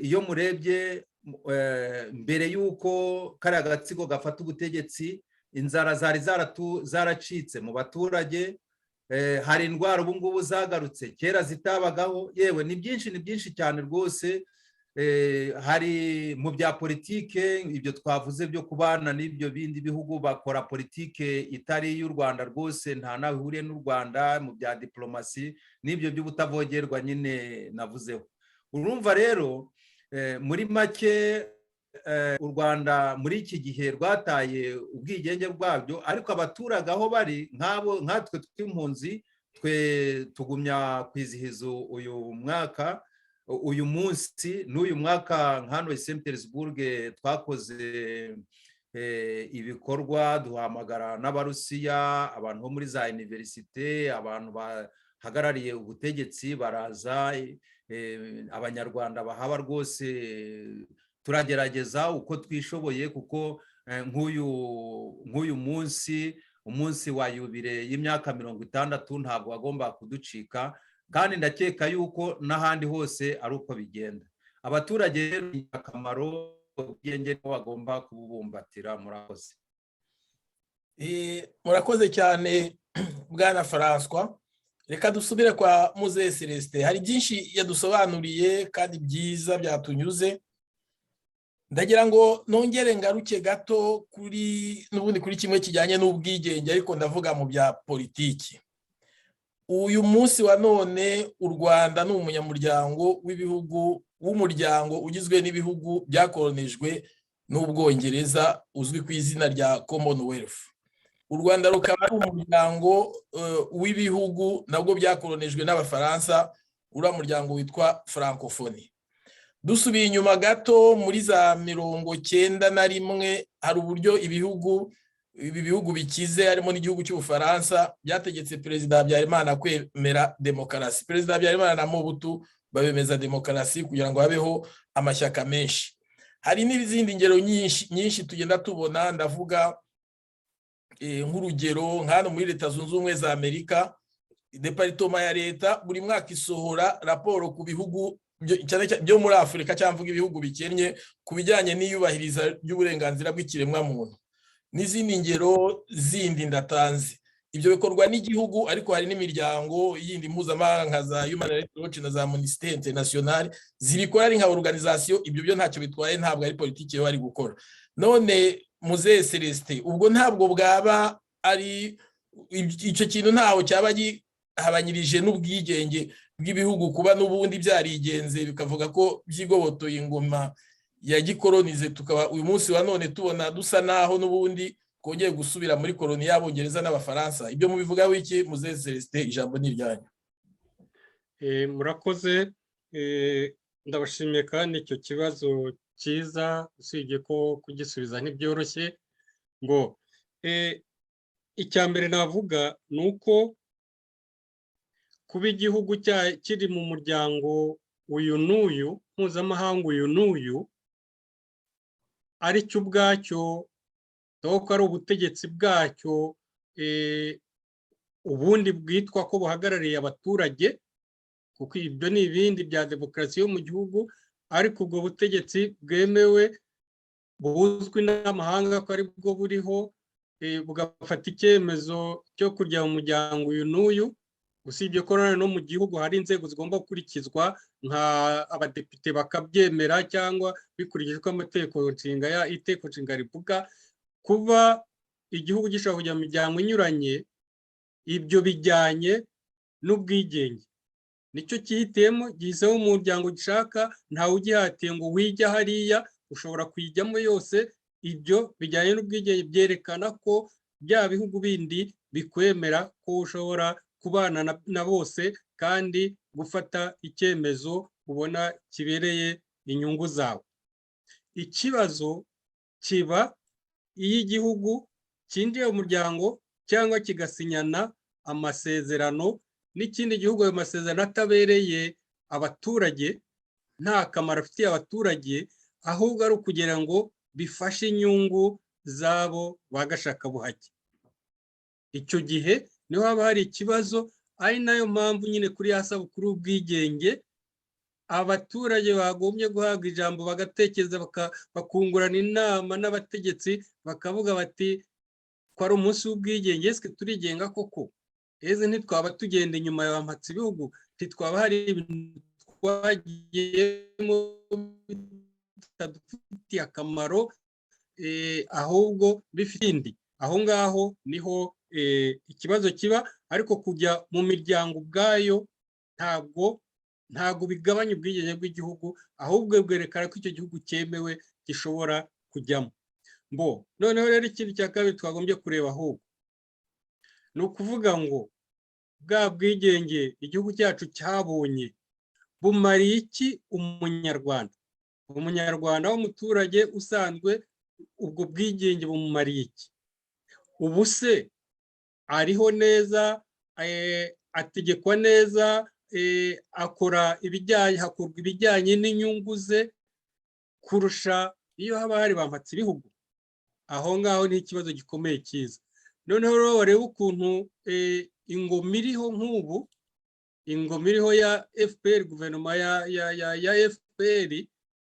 Iyo murebye mbere yuko kariya gatsiko gafata ubutegetsi, inzara zari zaracitse mu baturage. Hari indwara ubu ngubu zagarutse kera zitabagaho. Yewe ni byinshi cyane rwose. Hari mu bya politike, ibyo twavuze byo kubana n'ibyo bindi bihugu bakora politike itari y'u Rwanda, rwose nta nawe ihuriye n'u Rwanda. Mu bya diplomasi n'ibyo by'ubutavogerwa nyine navuzeho. Urumva rero muri make u Rwanda muri iki gihe rwataye ubwigenge bwabyo, ariko abaturage aho bari nkatwe tw'impunzi, twe tugumya kwizihiza uyu munsi n'uyu mwaka. Hano i St. Petersburg twakoze ibikorwa, duhamagara n'Abarusiya, abantu bo muri za universite, abantu bahagarariye ubutegetsi baraza, Abanyarwanda bahaba rwose turagerageza uko twishoboye, kuko nk'uyu umunsi wa yubile y'imyaka 60 ntabwo wagomba kuducika, kandi ndakeka yuko n'ahandi hose ari uko bigenda. Abaturage rero ni akamaro ubwenge ko bagomba kububumbatira. Murakoze. Murakoze cyane Bwana François. Reka dusubire kwa Muzehe Celestin. Hari byinshi yadusobanuriye kandi byiza byatunyuze. Ndagira ngo nongere ngaruke gato n'ubundi kuri kimwe kijyanye n'ubwigenge, ariko ndavuga mu bya politiki. Uyu munsi wa none u Rwanda ni umunyamuryango w'umuryango ugizwe n'ibihugu byakolonijwe n'Ubwongereza uzwi ku izina rya Commonwealth. U Rwanda rukaba ari umuryango w'ibihugu nabwo byakolonijwe n'Abafaransa, uriya muryango witwa Francophonie. Dusubiye inyuma gato muri za 91 hari uburyo ibi bihugu bikize harimo n'igihugu cy'Ubufaransa byategetse Perezida Habyarimana kwemera demokarasi. Perezida Habyarimana na Mobutu babemeza demokarasi kugira ngo habeho amashyaka menshi. Hari n'izindi ngero nyinshi tugenda tubona. Ndavuga nk'urugero nk'hano muri Leta Zunze Ubumwe za Amerika, departoma ya leta buri mwaka isohora raporo ku bihugu byo muri Afurika cyangwa ibihugu bikennye ku bijyanye n'iyubahiriza ry'uburenganzira bw'ikiremwa muntu. N'izindi ngero zindi ndatanze. Ibyo bikorwa n'igihugu, ariko hari n'imiryango yindi mpuzamahanga za Human Rights Watch na za Amnesty International zibikora ari nka organisation. Ibyo byo ntacyo bitwaye, ntabwo ari politiki yo bari gukora. None Muzehe Celestin, ubwo ntabwo bwaba ari icyo kintu, ntaho cyaba gihabanyirije n'ubwigenge bw'ibihugu kuba n'ubundi byarigenze bikavuga ko byigobotoye ingoma ya gikolonize, tukaba uyu munsi wa none tubona dusa naho n'ubundi twongeye gusubira muri koloni y'Abongereza n'Abafaransa. Ibyo mubivugaho iki Muzehe Celestin? Ijambo ni iryanyu. Murakoze, ndabashimiye kandi icyo kibazo cyiza, usibye ko kugisubiza ntibyoroshye. Ngo icya mbere navuga ni uko kuba igihugu kiri mu muryango uyu n'uyu mpuzamahanga uyu n'uyu ari cyo ubwacyo, dore ko ari ubutegetsi bwacyo ubundi bwitwa ko buhagarariye abaturage, kuko ibyo ni ibindi bya demokarasi yo mu gihugu, ariko ubwo butegetsi bwemewe buzwi n'amahanga ko ari bwo buriho, bugafata icyemezo cyo kujya mu muryango uyu n'uyu. Usibye ko no mu gihugu hari inzego zigomba gukurikizwa, nka abadepite bakabyemera cyangwa bikurikijwe amategeko nshinga itegeko nshinga rivuga. Kuba igihugu gishobora kujya mu miryango inyuranye, ibyo bijyanye n'ubwigenge, nicyo cyihitiyemo, gihisemo umuryango gishaka, ntawe ugihatiye ngo wijya hariya, ushobora kuyijyamo yose. Ibyo bijyanye n'ubwigenge byerekana ko bya bihugu bindi bikwemera ko ushobora kubana na bose kandi gufata icyemezo ubona kibereye inyungu zawe. Ikibazo kiba iyo igihugu cyinjiye mu muryango cyangwa kigasinyana amasezerano n'ikindi gihugu, ayo masezerano atabereye abaturage, nta kamaro afitiye abaturage, ahubwo ari ukugira ngo bifashe inyungu zabo bagashakabuhake. Icyo gihe niho haba hari ikibazo, ari nayo mpamvu nyine kuri ya sabukuru y'ubwigenge abaturage bagombye guhabwa ijambo, bagatekereza, bakungurana inama n'abategetsi, bakavuga bati ko ari umunsi w'ubwigenge, ese turigenga koko? Ese ntitwaba tugenda inyuma ya bampatse ibihugu? Ntitwaba hari ibintu twagiyemo bitadufitiye akamaro, ahubwo bifite indi? Aho ngaho niho ikibazo kiba. Ariko kujya mu miryango ubwayo ntabwo bigabanya ubwigenge bw'igihugu, ahubwo bwerekana ko icyo gihugu cyemewe gishobora kujyamo. Noneho rero ikindi cya kabiri twagombye kureba ahubwo ni ukuvuga ngo bwa bwigenge igihugu cyacu cyabonye bumariye iki umunyarwanda? Umunyarwanda w'umuturage usanzwe, ubwo bwigenge bumumariye iki? Ubu se ariho neza, ategekwa neza, hakorwa ibijyanye n'inyungu ze kurusha iyo haba hari bampatse ibihugu? Aho ngaho ni ikibazo gikomeye cyiza. Noneho rero wareba ukuntu ingoma iriho nk'ubu, ingoma iriho ya FPR, guverinoma ya FPR,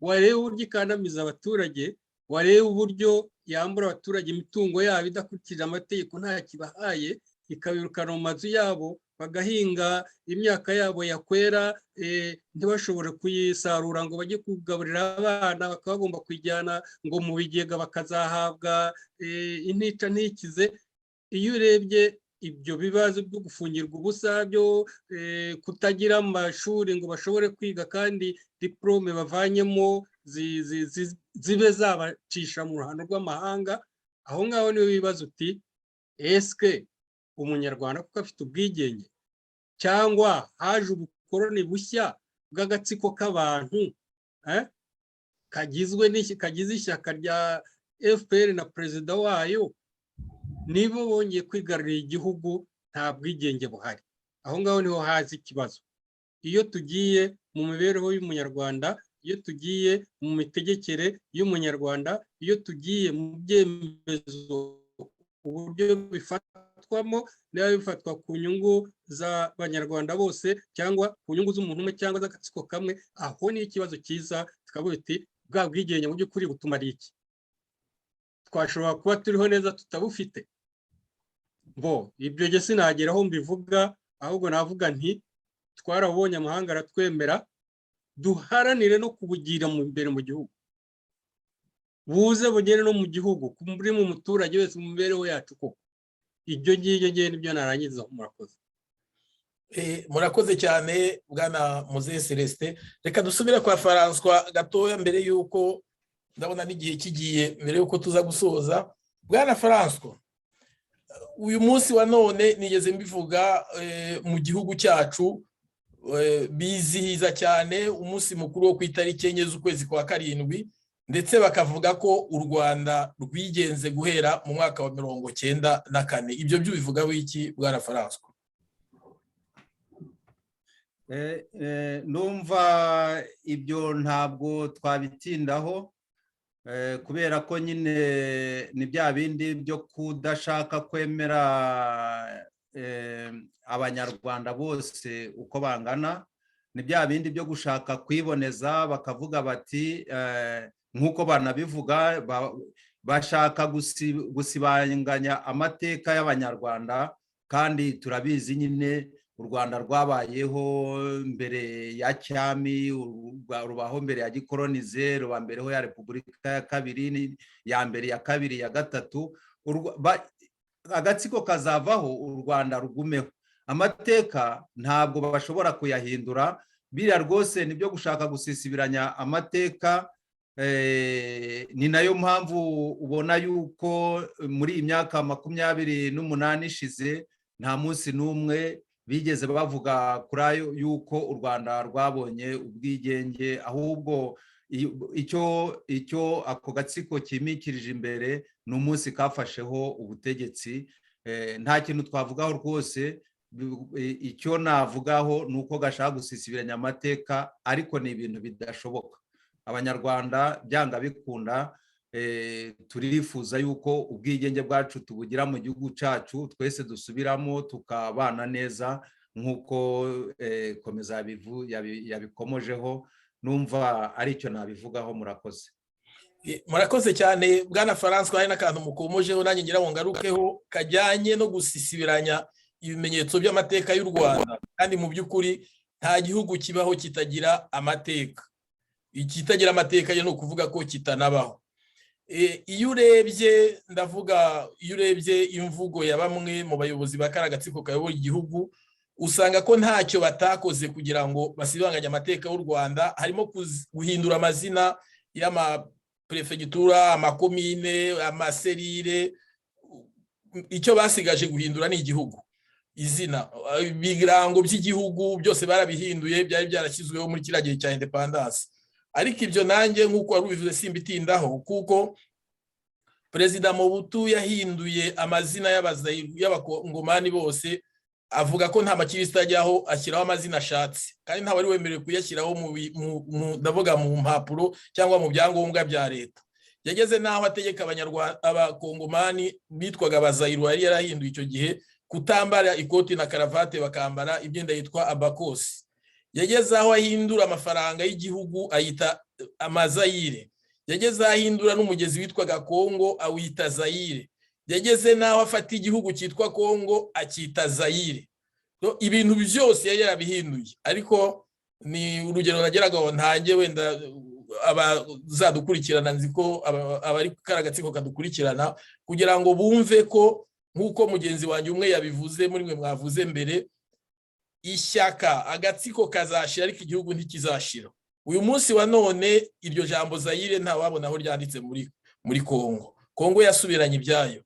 wareba uburyo ikandamiza abaturage, wareba uburyo yambura abaturage imitungo yabo idakurikije amategeko, nta kibahaye, ikabirukana mu mazu yabo, bagahinga imyaka yabo yakwera, ntibashobore kuyisarura ngo bajye kugaburira abana, bakaba bagomba kuyijyana ngo mu bigega bakazahabwa intica ntikize. Iyo urebye ibyo bibazo byo gufungirwa ubusa, byo kutagira amashuri ngo bashobore kwiga kandi diplome bavanyemo zibe zabacisha mu ruhando rw'amahanga, aho ngaho niyo bibazo uti eske umunyarwanda kuko afite ubwigenge, cyangwa haje ubukoroni bushya bw'agatsiko k'abantu kagize ishyaka rya FPR na perezida wayo, nibo bongeye kwigarurira igihugu, nta bwigenge buhari. Aho ngaho niho haza ikibazo. Iyo tugiye mu mibereho y'umunyarwanda, iyo tugiye mu mitegekere y'umunyarwanda, iyo tugiye mu byemezo, uburyo bifatwamo, niba bifatwa ku nyungu z'abanyarwanda bose cyangwa ku nyungu z'umuntu umwe cyangwa z'agatsiko kamwe, aho ni ikibazo cyiza. Tukavuga tuti bwa bwigenge mu by'ukuri butumariye iki? Twashobora kuba turiho neza tutabufite. Ibyo nge sinageraho mbivuga, ahubwo navuga nti twarabonye, amahanga aratwemera, duharanire no kubugira mu imbere mu gihugu, buze bugere no mu gihugu, buri mu muturage wese mu mibereho yacu koko. Ibyo ngibyo nibyo narangiza. Murakoze. Murakoze cyane bwana Muzehe Celestin. Reka dusubire kwa François gatoya mbere y'uko ndabona n'igihe kigiye mbere yuko tuza gusoza. Bwana François, uyu munsi wa none nigeze mbivuga mu gihugu cyacu bizihiza cyane umunsi mukuru wo ku itariki 4 z'ukwezi kwa karindwi, ndetse bakavuga ko u Rwanda rwigenze guhera mu mwaka wa 1994. Ibyo byo bivuga wiki Bwana François? Numva ibyo ntabwo twabitindaho kubera ko nyine ni bya bindi byo kudashaka kwemera abanyarwanda bose uko bangana, ni bya bindi byo gushaka kwiboneza, bakavuga bati nk'uko banabivuga bashaka gusibanganya amateka y'abanyarwanda, kandi turabizi nyine u Rwanda rwabayeho mbere ya cyami, rubaho mbere ya gikolonize, ruba mbereho ya repubulika ya kabiri, ya mbere, ya kabiri, ya gatatu. Agatsiko kazavaho u Rwanda rugumeho. Amateka ntabwo bashobora kuyahindura, biriya rwose nibyo gushaka gusisibiranya amateka. Ni nayo mpamvu ubona yuko muri iyi myaka 28 ishize nta munsi n'umwe bigeze bavuga kuri ayo yuko u Rwanda rwabonye ubwigenge, ahubwo icyo ako gatsiko kimikirije imbere ni umunsi kafasheho ubutegetsi. Nta kintu twavugaho rwose. Icyo navugaho ni uko gashaka gusisibiranya amateka, ariko ni ibintu bidashoboka. Abanyarwanda byanga bikunda turifuza yuko ubwigenge bwacu tubugira mu gihugu cyacu, twese dusubiramo tukabana neza nk'uko komeza yabikomojeho. Numva ari icyo nabivugaho. Murakoze. Murakoze cyane Bwana François. Hari n'akantu mukomojeho nanjye ngira ngo ngarukeho kajyanye no gusisibiranya ibimenyetso by'amateka y'u Rwanda, kandi mu by'ukuri nta gihugu kibaho kitagira amateka. Ikitagira amateka ni ukuvuga ko kitanabaho. Iyo urebye imvugo ya bamwe mu bayobozi b'akaragatsiko kayobora igihugu, usanga ko ntacyo batakoze kugira ngo basibanganye amateka y'u Rwanda. Harimo guhindura amazina y'amaprefegitura, amakomine, amaserire. Icyo basigaje guhindura ni igihugu, izina, ibirango by'igihugu byose barabihinduye, byari byarashyizweho muri kiriya gihe cya independence. Ariko ibyo nanjye nk'uko wari ubivuze simbitindaho, kuko Perezida Mobutu yahinduye amazina y'abakongomani bose, avuga ko nta makirisitu ajyaho, ashyiraho amazina ashatse, kandi nta wari wemerewe kuyashyiraho ndavuga mu mpapuro cyangwa mu byangombwa bya leta. Yageze naho ategeka abakongomani bitwaga Abazayiru, yari yarahinduye icyo gihe, kutambara ikoti na karavate, bakambara imyenda yitwa abakosi. Yageze aho ahindura amafaranga y'igihugu ayita Amazayire. Yageze aho ahindura n'umugezi witwaga Kongo awita Zayire. Yageze naho afata igihugu cyitwa Kongo akita Zayire. Ibintu byose yari yarabihinduye, ariko ni urugero nageragaho ntange, wenda abazadukurikirana nzi ko abari karagatsiko kadukurikirana, kugira ngo bumve ko nk'uko mugenzi wanjye umwe yabivuze, muri mwe mwavuze mbere, ishyaka agatsiko kazashira ariko igihugu ntikizashira. Uyu munsi wa none iryo jambo Zayire nta wabona aho ryanditse muri Kongo. Kongo yasubiranye ibyayo.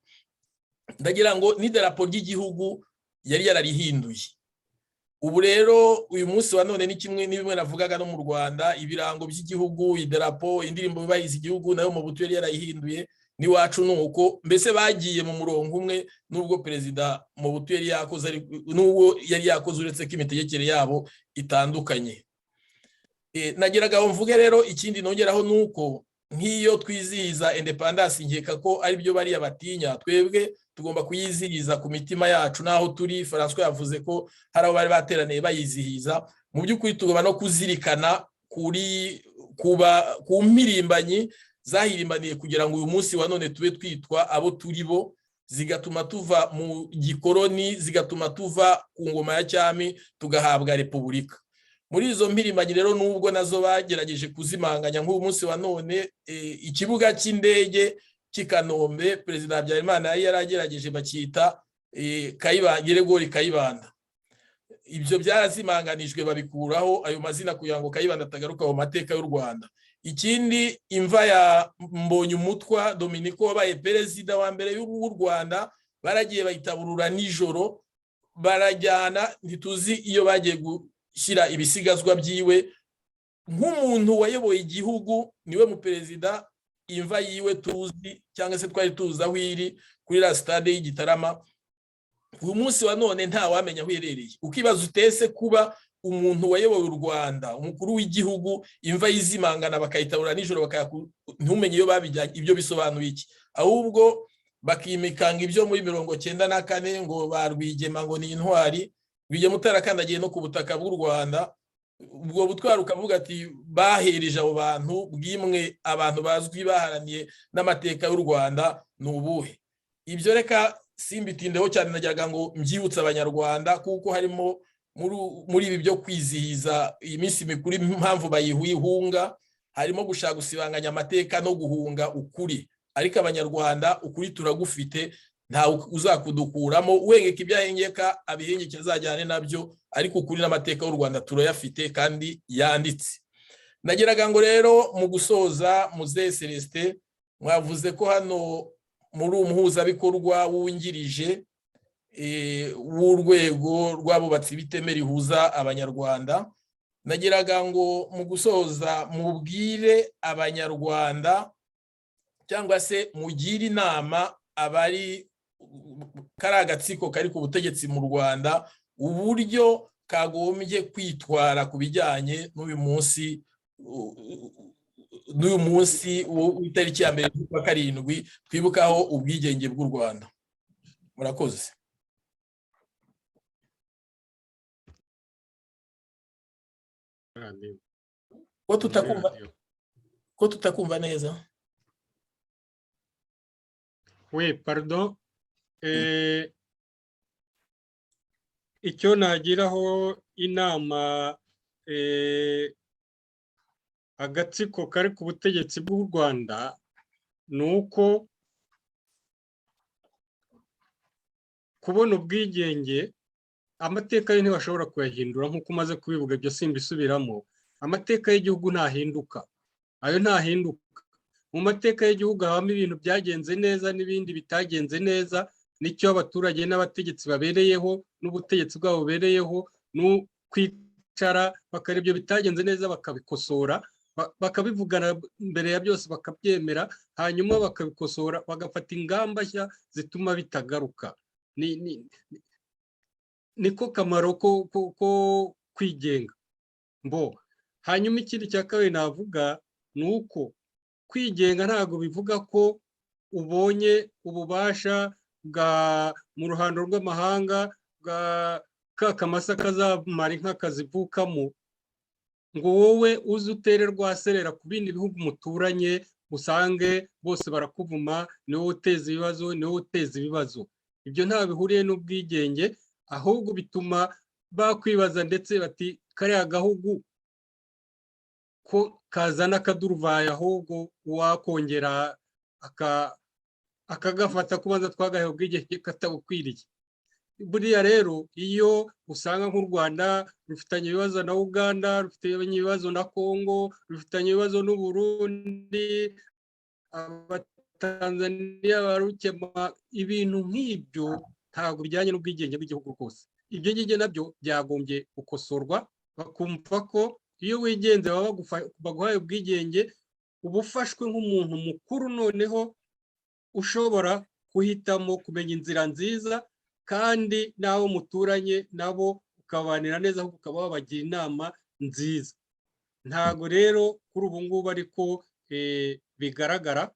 Ndagira ngo n'idarapo ry'igihugu yari yararihinduye. Ubu rero uyu munsi wa none ni kimwe n'ibimwe navugaga no mu Rwanda, ibirango by'igihugu, idarapo, indirimbo bibahiza igihugu nayo Mobutu yari yarayihinduye. Niwacu nuko mbese bagiye mu murongo umwe nubwo Perezida Mobutu yari yakoze, n'uwo yari yakoze, uretse ko imitegekere yabo itandukanye. Nagiraga mvuge rero ikindi nongeraho nuko nk'iyo twizihiza independence, nkeka ko ari byo bari abatinya, twebwe tugomba kuyizihiza ku mitima yacu naho turi. François yavuze ko hari abo bari bateraniye bayizihiza. Mu by'ukuri tugomba no kuzirikana ku mpirimbanyi zahirimbaniye kugira ngo uyu munsi wa none tube twitwa abo turi bo, zigatuma tuva mu gikoloni, zigatuma tuva ku ngoma ya cyami tugahabwa repubulika. Muri izo mpirimbanyi rero nubwo nazo bagerageje kuzimanganya, nk'uyu munsi wa none ikibuga cy'indege cy'Ikanombe Perezida Habyarimana yari yaragerageje bakita Geregori Kayibanda. Ibyo byarazimanganijwe babikuraho ayo mazina kugira ngo Kayibanda atagaruka mu mateka y'u Rwanda. ikindi imva ya Mbonyumutwa Dominiko wabaye perezida wa mbere w'u Rwanda baragiye bayitaburura nijoro barajyana, ntituzi iyo bagiye gushyira ibisigazwa byiwe. Nk'umuntu wayoboye igihugu niwe mu perezida, imva yiwe tuzi cyangwa se twari tuzi aho iri kuri la stade y'Igitarama. Uyu munsi wa none nta wamenya aho iherereye. Ukibaza utese kuba umuntu wayoboye u Rwanda, umukuru w'igihugu, imva yizimangana bakayitabura nijoro ntumenye iyo babijyanye, ibyo bisobanuye iki? Ahubwo bakimikanga ibyo muri 1994 ngo barwigema ngo ni intwari. Rwigema utarakandagiye no ku butaka bw'u Rwanda, ubwo butwara ukavuga ati bahereje abo bantu bwimwe abantu bazwi baharaniye n'amateka y'u Rwanda ni ubuhe? Ibyo reka simbitindeho cyane, najyaga ngo mbyibutse abanyarwanda kuko harimo muri ibi byo kwizihiza iyi minsi mikuru impamvu bayihunga, harimo gushaka gusibanganya amateka no guhunga ukuri. Ariko abanyarwanda ukuri turagufite, nta uzakudukuramo, wengeka ibyahengeka abihengeke azajyane nabyo, ariko ukuri n'amateka y'u Rwanda turayafite kandi yanditse. Nageraga ngo rero mu gusoza, Muzehe Celestin, mwavuze ko hano muri umuhuzabikorwa wungirije w'urwego rw'abubatsi b'iteme rihuza abanyarwanda. Nageraga ngo mu gusoza mubwire abanyarwanda cyangwa se mugire inama abari kari agatsiko kari ku butegetsi mu Rwanda uburyo kagombye kwitwara ku bijyanye n'uyu munsi w'itariki ya 1 z'ukwa karindwi twibukaho ubwigenge bw'u Rwanda. Murakoze. Ko tutakumva neza. Oui, pardon. Icyo nagiraho inama agatsiko kari ku butegetsi bw'u Rwanda ni uko kubona ubwigenge, amateka yo ntibashobora kuyahindura nk'uko umaze kubivuga, ibyo simbisubiramo. Amateka y'igihugu ntahinduka, ayo ntahinduka. Mu mateka y'igihugu habamo ibintu byagenze neza n'ibindi bitagenze neza, nicyo abaturage n'abategetsi babereyeho n'ubutegetsi bwabo bubereyeho no kwicara bakareba ibyo bitagenze neza bakabikosora, bakabivugana mbere ya byose bakabyemera, hanyuma bakabikosora bagafata ingamba nshya zituma bitagaruka. Niko kamaro ko kwigenga. Hanyuma ikindi cya kabiri navuga ni uko kwigenga ntabwo bivuga ko ubonye ububasha bwa mu ruhando rw'amahanga bwa kakamasa kazamara inka kazivukamo ngo wowe uze utere rwaserera ku bindi bihugu muturanye usange bose barakuvuma, ni wowe uteza ibibazo, ni wowe uteza ibibazo. Ibyo nta bihuriye n'ubwigenge, ahubwo bituma bakwibaza ndetse bati kariya gahugu ko kazana akaduruvaye, ahubwo wakongera akagafata kubanza twagaheho ubwigenge katabukwiriye. Buriya rero iyo usanga nk'u Rwanda rufitanye ibibazo na Uganda, rufitanye ibibazo na Kongo, rufitanye ibibazo n'u Burundi, Abatanzania barukema, ibintu nk'ibyo ntabwo bijyanye n'ubwigenge bw'igihugu rwose. Ibyo ngibyo nabyo byagombye gukosorwa, bakumva ko iyo wigenze baguhaye ubwigenge uba ufashwe nk'umuntu mukuru, noneho ushobora guhitamo kumenya inzira nziza, kandi n'abo muturanye nabo ukabanira neza, ahubwo ukaba wabagira inama nziza. Ntabwo rero kuri ubu ngubu ariko bigaragara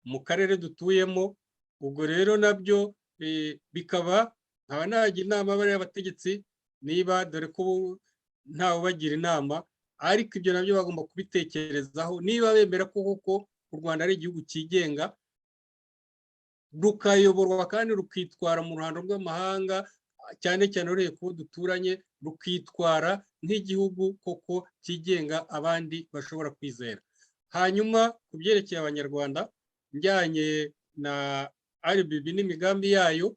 mu karere dutuyemo. Ubwo rero nabyo bikaba nkaba nagira inama bariya abategetsi, niba dore ko ntawe ubagira inama, ariko ibyo nabyo bagomba kubitekerezaho, niba bemera ko koko u Rwanda ari igihugu cyigenga, rukayoborwa kandi rukitwara mu ruhando rw'amahanga, cyane cyane ureye ko duturanye, rukitwara nk'igihugu koko cyigenga abandi bashobora kwizera. Hanyuma ku byerekeye abanyarwanda, njyanye na RBB n'imigambi yayo,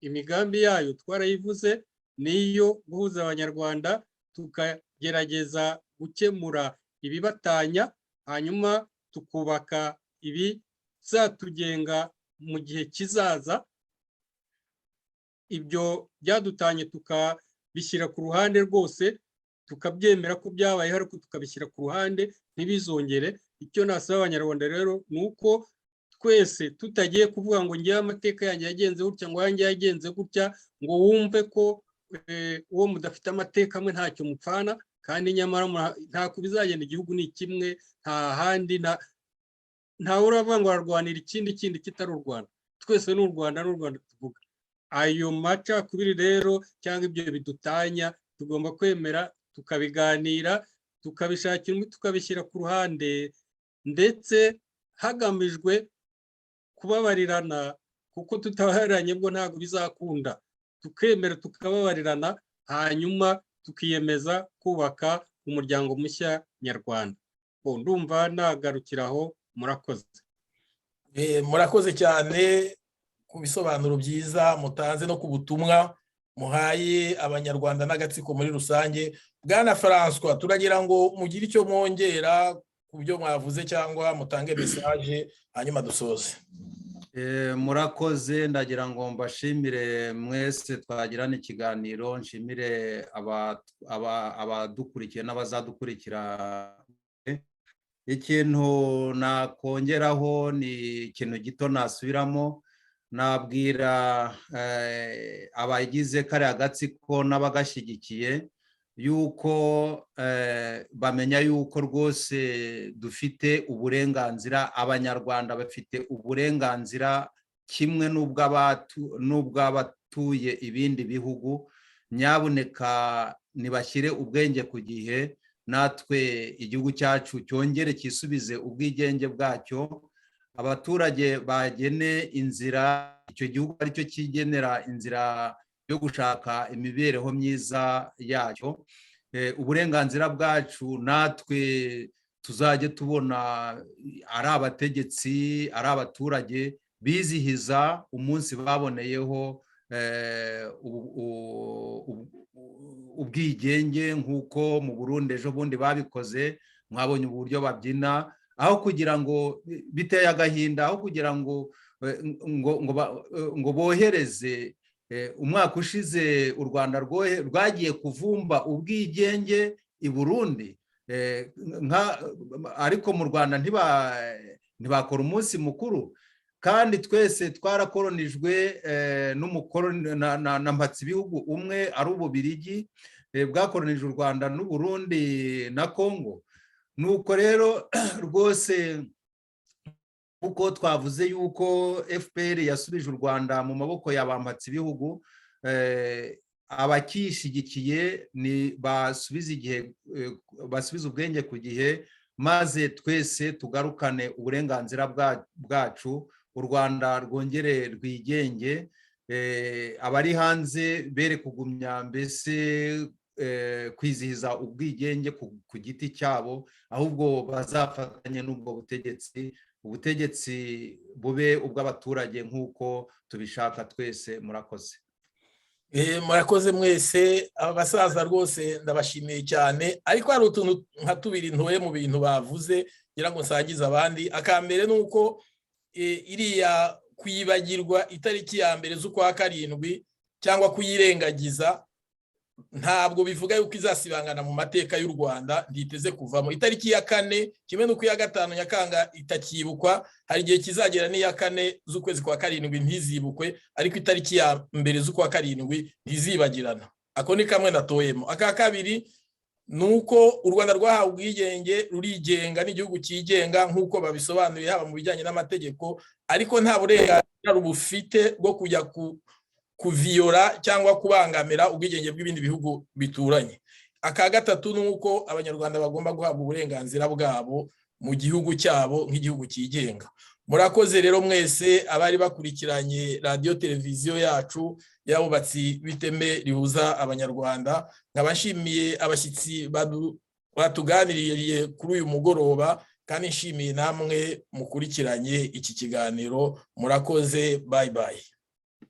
imigambi yayo twarayivuze, niyo guhuza abanyarwanda tukagerageza gukemura ibibatanya, hanyuma tukubaka ibizatugenga mu gihe kizaza. Ibyo byadutanye tukabishyira ku ruhande rwose, tukabyemera ko byabayeho ariko tukabishyira ku ruhande ntibizongere. Icyo nasaba abanyarwanda rero ni uko twese tutagiye kuvuga ngo ngewe amateka yanjye yagenze gutya, ngo yanjye yagenze gutya, ngo wumve ko uwo mudafite amateka amwe ntacyo mupfana, kandi nyamara ntako bizagenda. Igihugu ni kimwe, nta handi, ntawe uravuga ngo ararwanira ikindi kitari u Rwanda. Twese ni u Rwanda, n'u Rwanda tuvuga. Ayo macakubiri rero cyangwa ibyo bidutanya tugomba kwemera, tukabiganira, tukabishakira umuti, tukabishyira ku ruhande, ndetse hagamijwe kubabarirana, kuko tutabariranye bwo ntabwo bizakunda. Tukemera tukababarirana, hanyuma tukiyemeza kubaka umuryango mushya nyarwanda. Ndumva nagarukiraho. Murakoze. Murakoze cyane ku bisobanuro byiza mutanze no ku butumwa muhaye abanyarwanda n'agatsiko muri rusange. Bwana François, turagira ngo mugire icyo mwongera ku byo mwavuze cyangwa mutange message hanyuma dusoze. Murakoze, ndagira ngo mbashimire mwese twagirana ikiganiro, nshimire abadukurikiye n'abazadukurikira. Ikintu nakongeraho ni ikintu gito nasubiramo, nabwira abagize kariya gatsiko n'abagashyigikiye yuko bamenya yuko rwose dufite uburenganzira, abanyarwanda bafite uburenganzira kimwe n'ubw'abatuye ibindi bihugu. Nyabuneka nibashyire ubwenge ku gihe, natwe igihugu cyacu cyongere cyisubize ubwigenge bwacyo. Abaturage bagene inzira, icyo gihugu aricyo kigenera inzira yo gushaka imibereho myiza yacyo. Uburenganzira bwacu natwe tuzajye tubona, ari abategetsi ari abaturage, bizihiza umunsi baboneyeho ubwigenge, nk'uko mu Burundi ejo bundi babikoze. Mwabonye uburyo babyina, aho kugira ngo biteye agahinda, aho kugira ngo bohereze. Umwaka ushize u Rwanda rwagiye kuvumba ubwigenge i Burundi, ariko mu Rwanda ntibakora umunsi mukuru. Kandi twese twarakolonijwe n'umukoloni na mpatsibihugu umwe ari Ububirigi, bwakolonije u Rwanda n'u Burundi na Kongo. Nuko rero rwose uko twavuze yuko FPR yasubije u Rwanda mu maboko y'abampatsi bihugu, abakishyigikiye ni basubize ubwenge ku gihe, maze twese tugarukane uburenganzira bwacu, u Rwanda rwongere rwigenge. Abari hanze bere kugumya mbese kwizihiza ubwigenge ku giti cyabo, ahubwo bazafatanye n'ubwo ubutegetsi bube ubw'abaturage nk'uko tubishaka twese. Murakoze. Murakoze mwese. Abasaza rwose ndabashimiye cyane, ariko hari utuntu nka tubiri ntoye mu bintu bavuze ngira ngo nsangize abandi. Akambere nuko iriya kwibagirwa itariki ya mbere z'ukwa karindwi cyangwa kuyirengagiza ntabwo bivuga yuko izasibangana mu mateka y'u Rwanda, ntiteze kuvamo. Itariki ya 4 kimwe n'uko iya 5 Nyakanga itakibukwa, hari igihe kizagera n'iya 4 z'ukwezi kwa karindwi ntizibukwe, ariko itariki ya mbere z'ukwa karindwi ntizibagirana. Ako ni kamwe natoyemo. Aka kabiri nuko u Rwanda rwahawe ubwigenge, rurigenga n'igihugu cyigenga nk'uko babisobanuye haba mu bijyanye n'amategeko, ariko nta burenganzira rubufite bwo kujya kuviyora cyangwa kubangamira ubwigenge bw'ibindi bihugu bituranye. Aka gatatu nuko abanyarwanda bagomba guhabwa uburenganzira bwabo mu gihugu cyabo nk'igihugu cyigenga. Murakoze rero mwese abari bakurikiranye radio televiziyo yacu y'abubatsi b'iteme rihuza abanyarwanda. Nkabashimiye abashyitsi batuganiriye kuri uyu mugoroba, kandi nshimiye namwe mukurikiranye iki kiganiro. Murakoze. Bye bye.